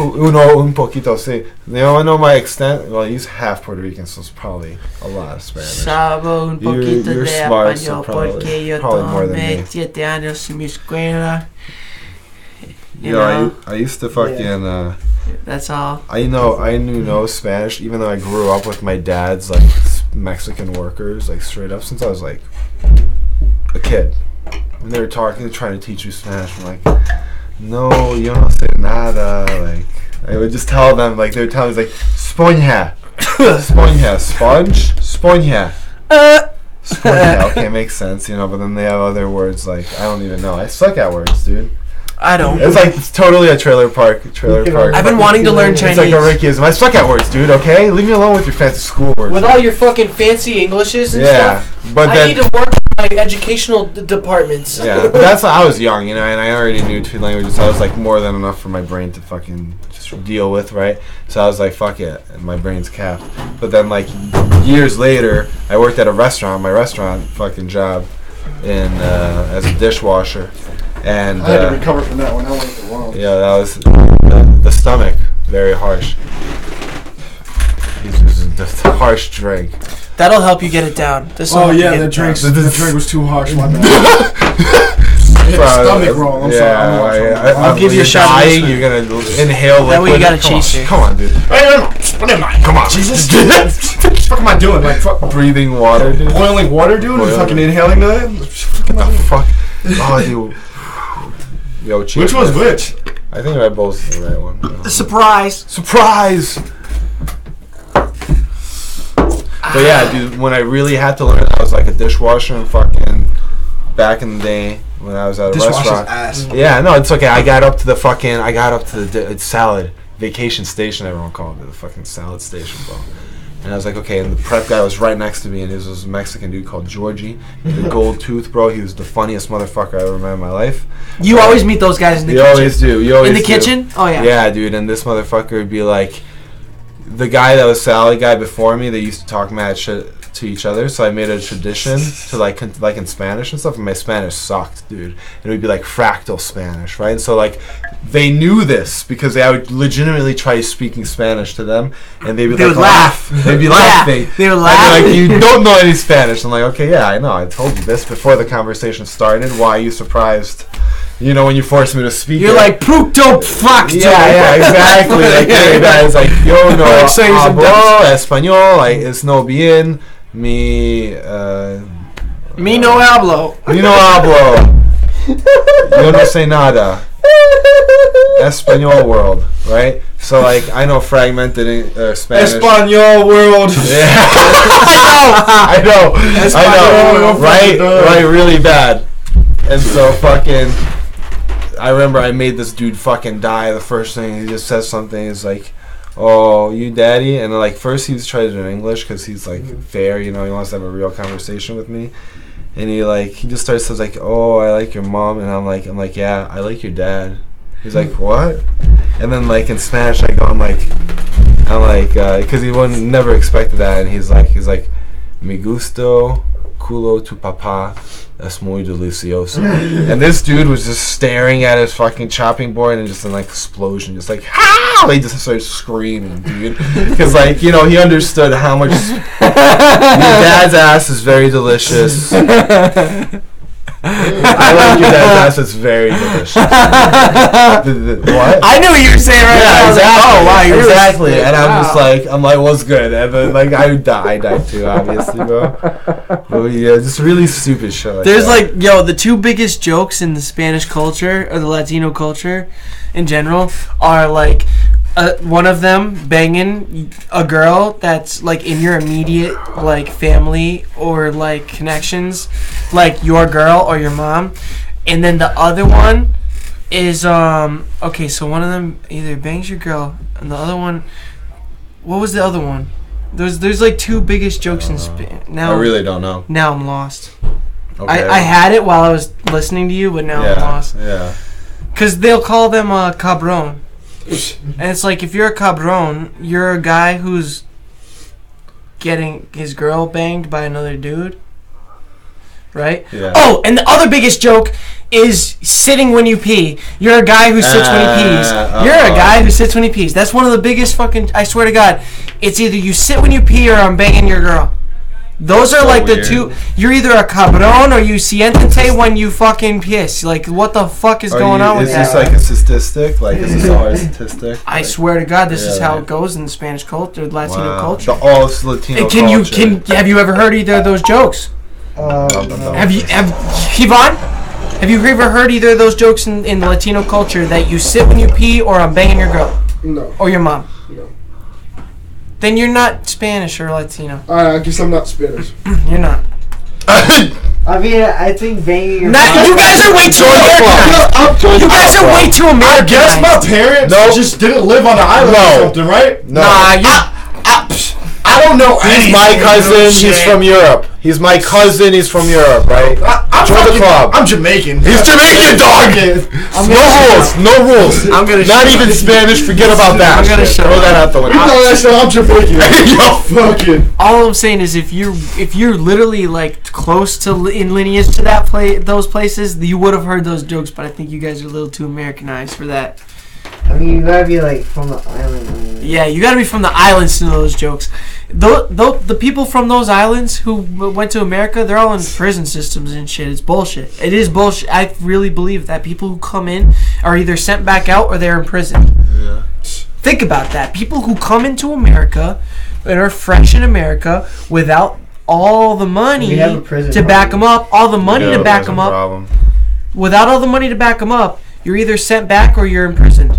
Un poquito, sí. I know my extent. Well, he's half Puerto Rican, so it's probably a lot of Spanish. Sabo un poquito you're de smart, español so porque yo more than tomé me. 7 años en mi escuela. I used to fucking. That's all. I knew no Spanish, even though I grew up with my dad's like Mexican workers, like straight up since I was like a kid. And they were trying to teach you Spanish. I'm like, no, you don't say nada. Like I would just tell them, like they would tell me like sponja, sponge, sponja. Sponja. Okay, makes sense, but then they have other words like I don't even know. I suck at words, dude. I don't. It's totally a trailer park. I've been wanting to learn Chinese. It's like a Rickyism. I suck at words, dude, okay? Leave me alone with your fancy school words. With all your fucking fancy Englishes and stuff. But I need to work on my educational departments. Yeah, but that's I was young, and I already knew 2 languages, so I was like more than enough for my brain to fucking just deal with, right? So I was like, fuck it, and my brain's capped. But then like years later, I worked at a restaurant, my restaurant fucking job, as a dishwasher. And I had to recover from that one. That went wrong. Yeah, that was the stomach. Very harsh. He's just a harsh drink. That'll help you get it down. The drink was too harsh. My bad. Stomach wrong. I'm sorry. I'll give you a shot. You're gonna inhale liquid. That way you gotta chase it. Come on, dude. Come on. Jesus. What the fuck am I doing? Like breathing water, dude. Boiling water, dude. And fucking inhaling that. What the fuck? Oh, dude. Yo, which one's which? I think I both the right one. Surprise! But yeah, dude, when I really had to learn, I was like a dishwasher and fucking back in the day when I was at a restaurant. Ass. Yeah, no, it's okay. I got up to the salad vacation station. Everyone called it the fucking salad station, bro. And I was like, okay, and the prep guy was right next to me, and he was a Mexican dude called Georgie. He had a gold tooth, bro. He was the funniest motherfucker I ever met in my life. You always meet those guys in the kitchen. You always do. In the kitchen? Oh, yeah. Yeah, dude, and this motherfucker would be like, the guy that was salad guy before me, they used to talk mad shit to each other, so I made a tradition to like in Spanish and stuff, and my Spanish sucked, dude. It would be like fractal Spanish, right? And so like they knew this because I would legitimately try speaking Spanish to them, and they would laugh. They'd be laughing. They would laugh. I'd be like, you don't know any Spanish. I'm like, okay, yeah, I know. I told you this before the conversation started. Why are you surprised? You know, when you force me to speak, you're like puto fuck. Yeah, exactly. Like, hey, guys, like, yo no hablo español. Like, it's no bien. Mi no hablo. Mi no hablo. Yo no sé nada. Español world, right? So like I know fragmented Spanish. Español world. Yeah, I know. Right, really bad. And so fucking, I remember I made this dude fucking die. The first thing he just says something is like, "Oh, you daddy," and like first he was trying to do it in English because he's like fair, you know, he wants to have a real conversation with me. And he just starts says like, "Oh, I like your mom," and I'm like, "Yeah, I like your dad." He's like, "What?" And then like in Spanish, I'm like, because he never expected that, and he's like, "Mi gusto culo tu papá es muy delicioso." And this dude was just staring at his fucking chopping board and just an explosion, just like, "How!" He just started screaming, dude, because like he understood how much your dad's ass is very delicious. I like your dad's ass. It's very delicious. What? I knew what you were saying right now. Exactly. Oh wow, exactly. And I'm just like, what's good? And then like I died too, obviously, bro. But yeah, just really stupid shit. Like There's that. the two biggest jokes in the Spanish culture or the Latino culture in general are like. One of them banging a girl that's like in your immediate like family or like connections, like your girl or your mom, and then the other one is okay. So one of them either bangs your girl, and the other one, what was the other one? There's like two biggest jokes in Spain. Now I really don't know. Now I'm lost. Okay. I had it while I was listening to you, but now I'm lost. Yeah. Cause they'll call them cabron. And it's like if you're a cabron, you're a guy who's getting his girl banged by another dude, right? Yeah. Oh, and the other biggest joke is sitting when you pee. You're a guy who sits when he pees. You're a guy who sits when he pees. That's one of the biggest fucking. I swear to God, it's either you sit when you pee or I'm banging your girl. Those are like the two. You're either a cabron or you siéntate when you fucking piss. Like, what the fuck is going on with that? Is this like a statistic? Like, is this all a statistic? I swear to God, this is how it goes in the Spanish culture, Latino culture. Latino culture. Have you ever heard either of those jokes? Kivan? Have you ever heard either of those jokes in the Latino culture that you sit when you pee or I'm banging your girl? No. Or your mom? No. Then you're not Spanish or Latino. I guess I'm not Spanish. You're not. I mean, I think banging your mom. You guys are way too American. You guys are way too American. I guess my parents just didn't live on the island or something, right? No. I don't know. He's my cousin. He's from Europe. He's my cousin. He's from Europe, right? Join the club. I'm Jamaican. He's Jamaican, dog. No rules. Not even Spanish. Forget about that. I'm gonna throw that out the window. You know that shit. I'm Jamaican. Yo, fucking. All I'm saying is, if you're literally like close to in lineage to those places, you would have heard those jokes. But I think you guys are a little too Americanized for that. I mean, you gotta be like from the island. Yeah, you gotta be from the islands to know those jokes. The people from those islands who went to America, they're all in prison systems and shit. It's bullshit. It is bullshit. I really believe that people who come in are either sent back out or they're in prison. Yeah. Think about that. People who come into America and are fresh in America without all the money to back them up, without all the money to back them up, you're either sent back or you're imprisoned.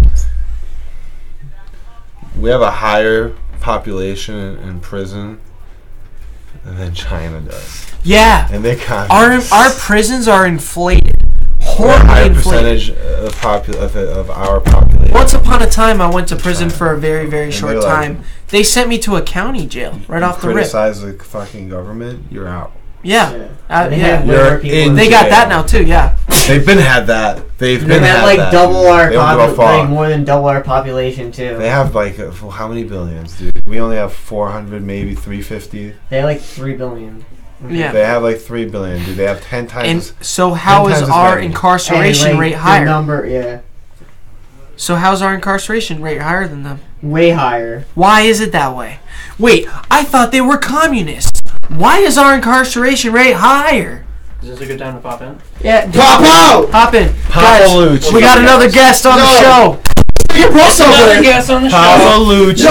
We have a higher population in prison than China does. Yeah. And they our prisons are inflated. Horribly higher inflated. percentage of our population. Once upon a time, I went to prison for a very, very short time. They sent me to a county jail right off the rip. Criticize the fucking government, you're out. Yeah. They got that now too. Yeah. They've been had that. They've They been have had like that. double our like more than double our population too. They have like how many billions, dude? We only have 400, maybe 350. They have like 3 billion. Yeah. They have like 3 billion, dude. They have 10 times. And so how is our incarceration rate higher? So how's our incarceration rate higher than them? Way higher. Why is it that way? Wait, I thought they were communists. Why is our incarceration rate higher? Is this a good time to pop in? Yeah. Pop out! Hop in. Guys, we got another guest on the show. Another guest on the show. Paolucci.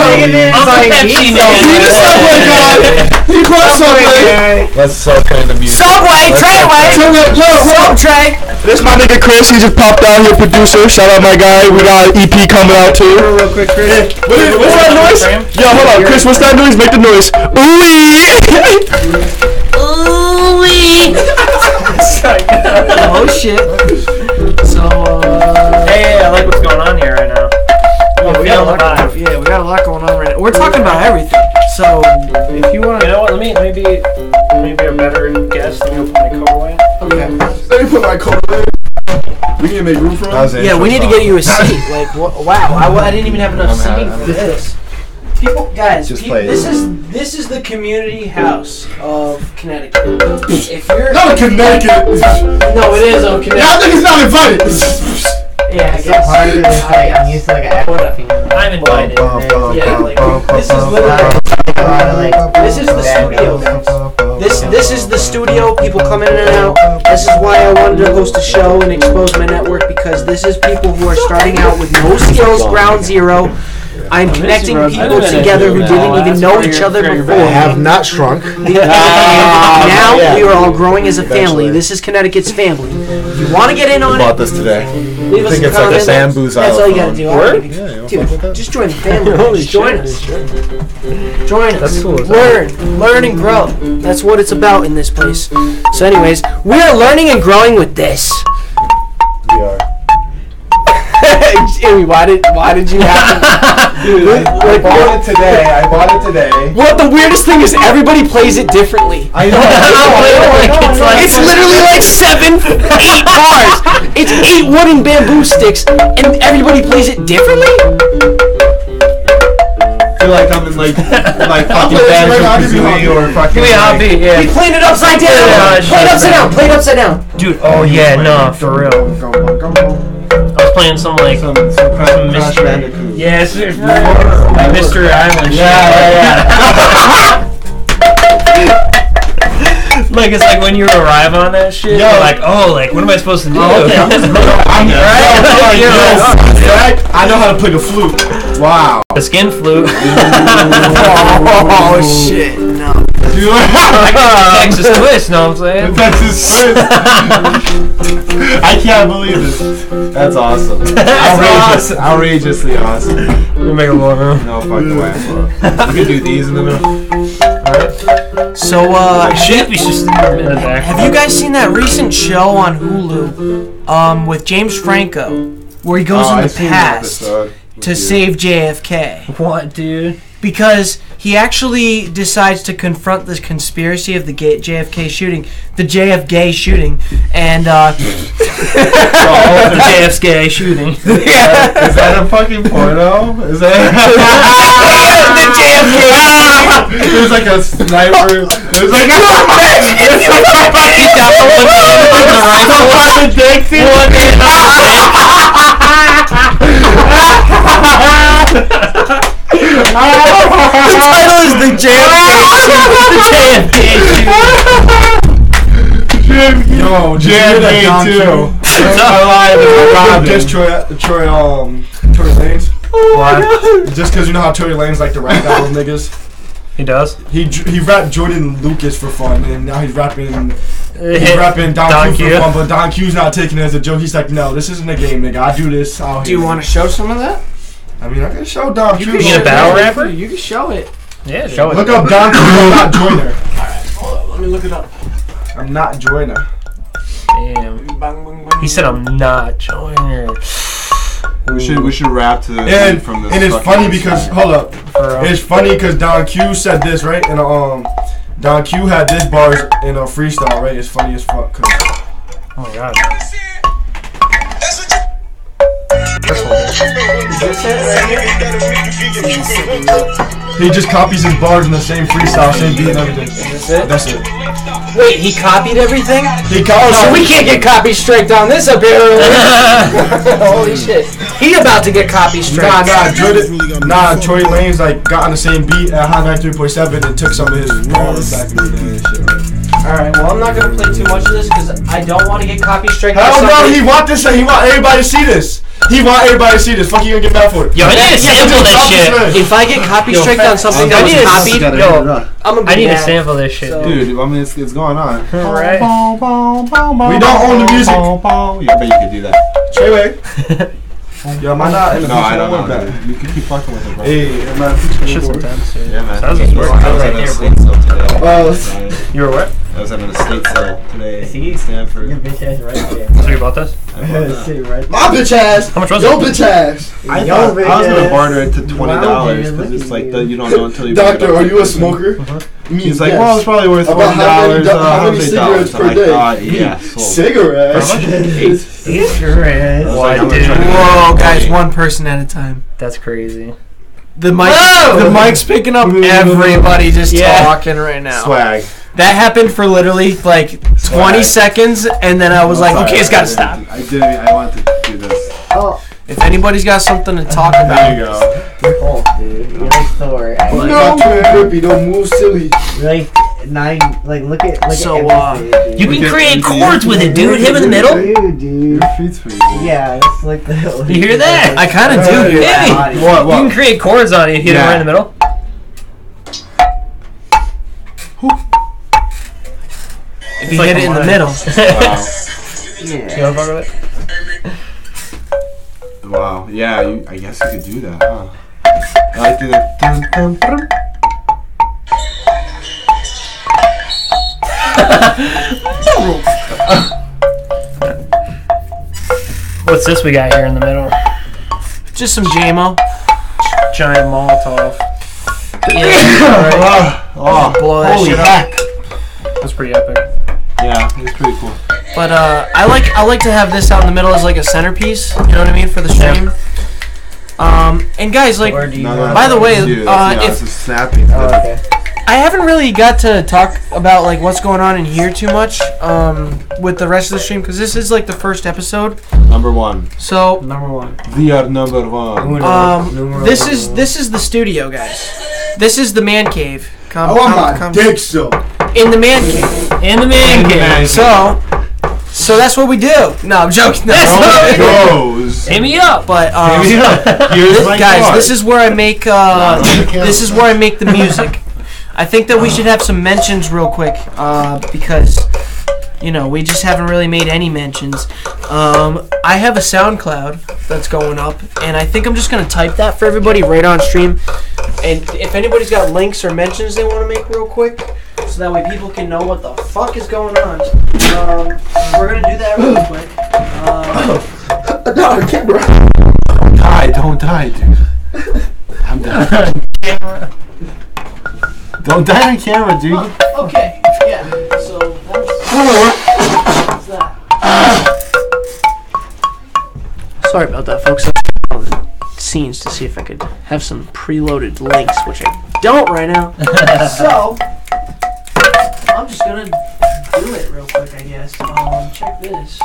You crossover. Let's play the music. Subway, Trey. This my nigga Chris. He just popped out here, producer. Shout out my guy. We got an EP coming out too. Real quick, Chris. What's that noise? Yo, hold on, Chris. What's that noise? Make the noise. Oh shit. So hey, I like what's going on here right now. we got a lot going on right now. We're talking about everything. So if you want to, you know what? Let me be a better guest. Let me put my coat away. Okay. Let me put my coat away. We need to make room for him. Yeah, we need to get you a seat. Like, wow, I didn't even have enough seating for this. People, guys, this is the community house of Connecticut. If you're not Connecticut. No, it is on Connecticut. Y'all niggas not invited. Yeah, I guess. I'm used to like a I'm invited. Yeah, like this is literally. This is the studio, guys. This is the studio. People come in and out. This is why I wanted to host a show and expose my network, because this is people who are starting out with no skills, ground zero. I'm connecting people together who didn't even know each other before. I have not shrunk. Now we are all growing as a family. This is Connecticut's family. If you want to get in on bought this today. Leave us I think a it's like a comment. Sambu That's all you gotta do. Word? Dude, just join the family. Just join us. Join us. That's cool. Learn and grow. That's what it's about in this place. So anyways, we are learning and growing with this. We are. Jimmy, why did you have to? Dude, I bought it today. What the weirdest thing is, everybody plays it differently. I know. It's literally like 8 bars. It's 8 wooden bamboo sticks, and everybody plays it differently. I feel like I'm in like fucking Banjo-Kazooie or fucking. Give me a hobby. Yeah. We playing it upside down. Play it upside down. Play it upside down. Dude. Oh yeah. No, for real. I was playing some mystery. Yes, Mystery Island. Yeah. Like it's like when you arrive on that shit, you're like, oh, like what am I supposed to do? Oh, okay, I know how to play the flute. Wow. The skin flute. Oh shit! No. Texas twist. Know what I'm saying? Texas twist. I can't believe this. That's awesome. Outrageously awesome. We'll make a more room. No fucking way. We can do these in the middle. Alright. So, Shappy's just in the back. Have you guys seen that recent show on Hulu, with James Franco, where he goes in the past to save JFK? What, dude? Because he actually decides to confront the conspiracy of the JFK shooting, the JFK shooting, and the JFK shooting. Is that a fucking porno? Is that the JFK? There's like a sniper. There's like The title is the JFK shooting. Yo, JFK too. Troy Lanez. What? Just because you know how Tory Lanez like to rap about those niggas. He does. He rapped Jordan Lucas for fun, and now he's rapping Don Q for fun. But Don Q's not taking it as a joke. He's like, no, this isn't a game, nigga. I do this out here. Do you want to show some of that? I mean, I can show Don Q. You a battle rapper? You can show it. Yeah, show it. Look up Don Q. I'm not Joyner. Alright, hold on. Let me look it up. I'm not Joyner. Damn. He said I'm not Joyner. We should rap to this. And it's funny because hold up. It's funny because Don Q said this right in Don Q had this bars in a freestyle, right? It's funny as fuck. Cause Oh my god. he just copies his bars in the same freestyle, same beat and everything. That's it. Wait, he copied everything? He copied. So we can't get copy straight on this apparently. Holy shit. He about to get copy straight. Tory Lanez like got on the same beat at Hot 93.7 and took some of his bars back in the day and shit, right? Alright, well I'm not gonna play too much of this because I don't want to get copy straight. Hell no, he want this. He want everybody to see this. He want everybody to see this. Fuck, you gonna get mad for it? Yo, I need to sample this shit. If I get copy straight on something that was copied, I need to sample this shit, dude. I mean, it's going on. Right. We don't own the music. Yeah, I bet you could do that. Treyway. Yo, am I not in the No, I don't know. You can keep fucking with it, bro. Hey, man. Shit's intense, dude. Yeah, man. I was at an estate sale today. You were what? I was at an estate sale today. In Stanford. Your bitch ass right there. So you bought this? My bitch ass. How much was Your it? bitch ass. I was gonna barter it to $20 because it's like you don't know until you. Doctor, are you a smoker? He's like, well, it's probably worth $40. How many cigarettes per day? Yeah, cigarettes. Cigarettes. Whoa, guys, one person at a time. That's crazy. The mic's picking up everybody just talking right now. Swag. That happened for literally like 20 seconds, and then I was like, okay, it's gotta stop. I wanted to do this. Oh. If anybody's got something to talk about. There you go. Oh, dude. You're like Thor. Not too grippy, don't move silly. Like, look at So, everything, you can create chords with it, dude. Him in the middle. Dude. Your feet's pretty good. Yeah, it's like the. You hear that? I kind of do hear that. What? You can create chords on it if you hit it right in the middle. If you hit it in the middle. Wow. Yeah, I guess you could do that, huh? I like to do that. What's this we got here in the middle? Just some JMO. Giant Molotov. Blow that shit up. That's pretty epic. Yeah, it's pretty cool. But I like to have this out in the middle as like a centerpiece. You know what I mean, for the stream. And guys, like, by the way, it's a snapping. okay. I haven't really got to talk about like what's going on in here too much with the rest of the stream because this is like the first episode. Number one. So Number one. We are number one. this is the studio, guys. This is the man cave. My dick still. In the man cave. In the man cave. So that's what we do. No, I'm joking. No, That's what we goes. Hit me up. But Here's my guys, card. this is where I make the music. I think that we should have some mentions real quick because we just haven't really made any mentions. I have a SoundCloud that's going up, and I think I'm just gonna type that for everybody right on stream. And if anybody's got links or mentions they want to make real quick, so that way people can know what the fuck is going on, we're gonna do that real quick. No, camera. Don't die, dude. I'm done. Camera. Don't die on camera, dude. Okay, yeah. So that's that. Sorry about that, folks. I'm on the scenes to see if I could have some preloaded links, which I don't right now. So I'm just gonna do it real quick, I guess. Check this.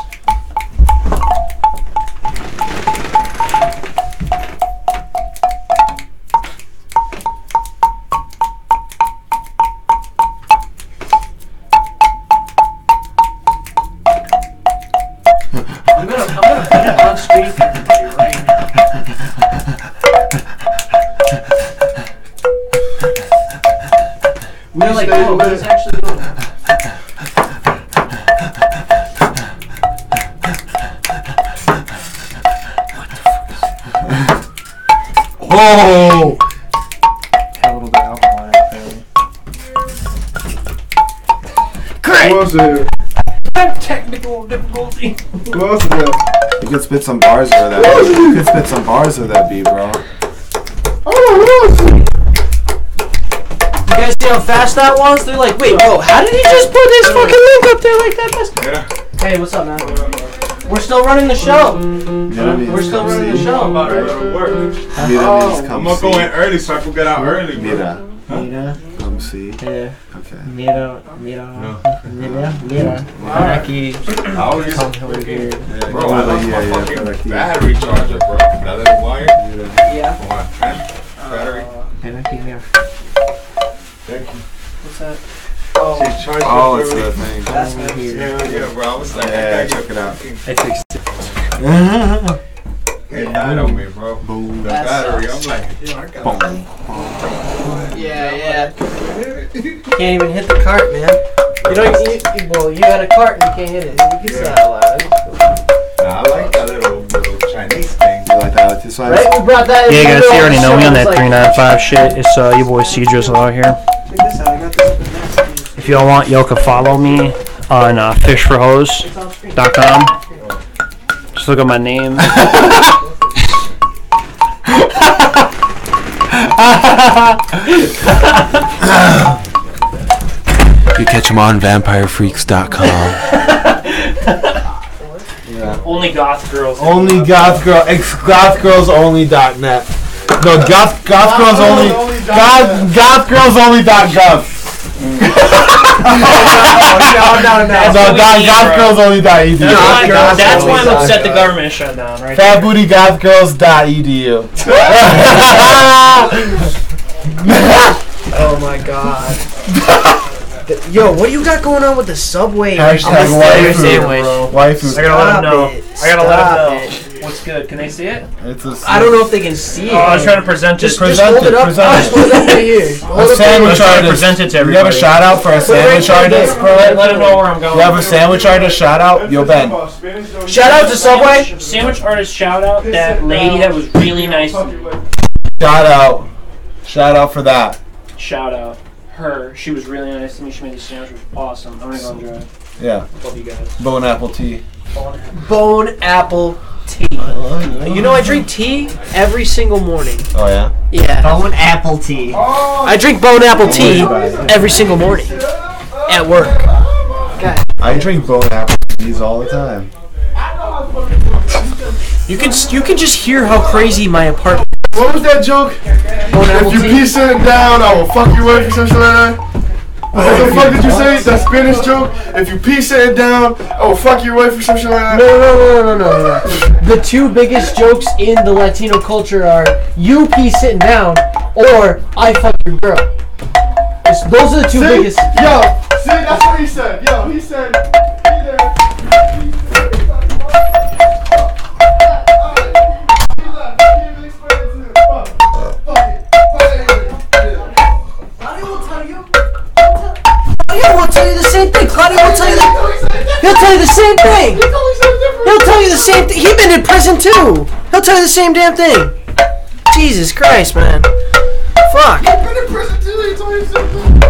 I'm gonna put it on screen for everybody right now. They're like, oh, he's actually doing that. Oh! Had a little bit of alcohol in it, apparently. Great! Who else is there? Technical difficulty. Who else is there? You could spit some bars with that. You could spit some bars with that beat, bro. Oh, who else? You guys see how fast that was? They're like, wait, bro, how did he just put his fucking link up there like that fast? Hey, what's up, man? We're still running the show. We're still running the show. I'm about to go to work. I'm gonna go in early so I can get out early. Mira. Come see. Yeah. Okay. Mira. Aquí. Come over here. Bro, I lost my fucking battery charger, bro. That little wire. Yeah. For my battery. Thank you. What's that? Oh, it's the thing. That's not here. Yeah, bro. I was like, Yeah, check it out. I fixed it. It died on me, bro. Boom. The battery. I'm like, yo, I got Yeah. Can't even hit the cart, man. You know, you had a cart and you can't hit it. You can say that loud. I like that little Chinese thing. You like that? This one? Right? We brought that in. Yeah, guys, you already know me on that Like, 395 shit. It's your boy C-Drizzle out here. check this out. I got this up in there. If y'all want, y'all can follow me on fishforhose.com. Just look at my name. You catch them on vampirefreaks.com. Only goth girls. Only gothgirlsonly.net. No, gothgirlsonly.gov. gothgirlsonly.edu. That's why I'm upset the government is shut down, right? Fatbootygothgirls.edu. Oh my god. Yo, what do you got going on with the Subway? Hashtag waifu. I gotta let them know. Stop it. What's good? Can they see it? I don't know if they can see it. I was trying to present it. Just hold it up. Hold it up to here. Hold A sandwich artist. Present it to You have everybody. a shout out for a sandwich artist, bro? Let them know where I'm going. You have a sandwich artist shout out? Yo, Ben. Shout out to Subway. Sandwich artist shout out. That lady that was really nice. Shout out. Shout out for that. Shout out. Her. She was really nice to me. She made the sandwich. It was awesome. I'm gonna go and drive. Yeah. Love you guys. Bone apple tea. Bone apple tea. You know, I drink tea every single morning. Oh, yeah? Yeah. Bone apple tea. I drink bone apple tea every single morning at work. God. I drink bone apple teas all the time. You can just hear how crazy my apartment. What was that joke? If you pee sitting down, I will fuck your wife or something like that. What the fuck did you say? That Spanish joke? If you pee sitting down, I will fuck your wife or something like that. No. The two biggest jokes in the Latino culture are you pee sitting down or I fuck your girl. Those are the two biggest. Yo, see, that's what he said. Yo, he said, Claudia will tell you the same thing. Claudia will tell you he'll tell you the same thing. He'll tell you the same thing. He's been in prison too. He'll tell you the same damn thing. Jesus Christ, man. Fuck. I've been in prison too. He told me the same thing.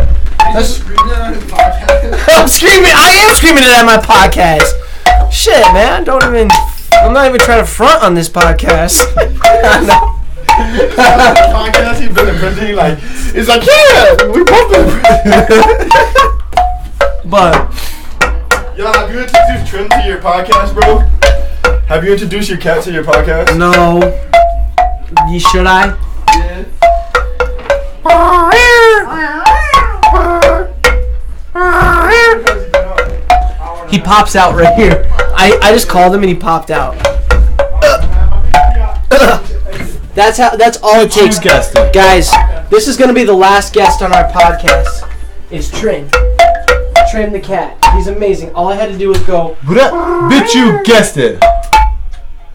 That's screaming at his podcast. I'm screaming. I am screaming it at my podcast. Shit, man. I'm not even trying to front on this podcast. No. Podcast, he's been in prison. He's like, yeah, we both been in prison. But Yo, have you introduced Trim to your podcast, bro? Have you introduced your cat to your podcast? no. Should I? Yeah. He pops out right here. I just called him and he popped out. That's all it takes. Guys, this is gonna be the last guest on our podcast. It's Trim. Trim the cat. He's amazing. All I had to do was go. Bitch, you guessed it.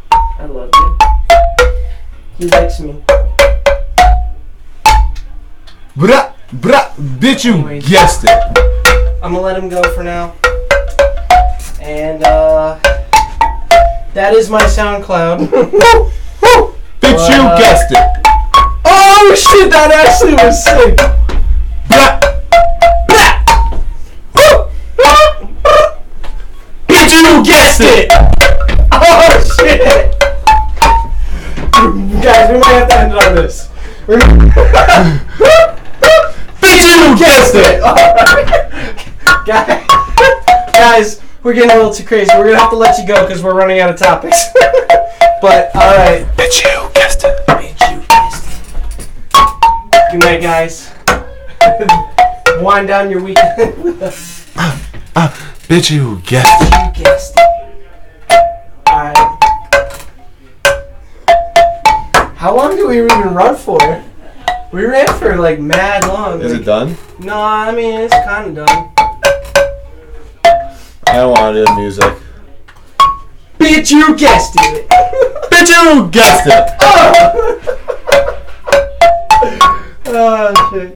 I love you. He likes me. Bitch, you guessed it. I'm gonna let him go for now. And that is my SoundCloud. Bitch, you guessed it. Oh shit, that actually was sick. Bitch, you guessed it. Oh shit. Guys, we might have to end it on this. Bitch, you guessed it. Guys, we're getting a little too crazy. We're gonna have to let you go because we're running out of topics. But all right. Bitch, you guessed it. Good night, guys. Wind down your weekend with us. Bitch, you guessed it. You guessed it. All right. How long do we even run for? We ran for like mad long. Is it done? No, I mean it's kind of done. I don't want to do music. Bitch, you guessed it. Bitch, you guessed it. Oh shit.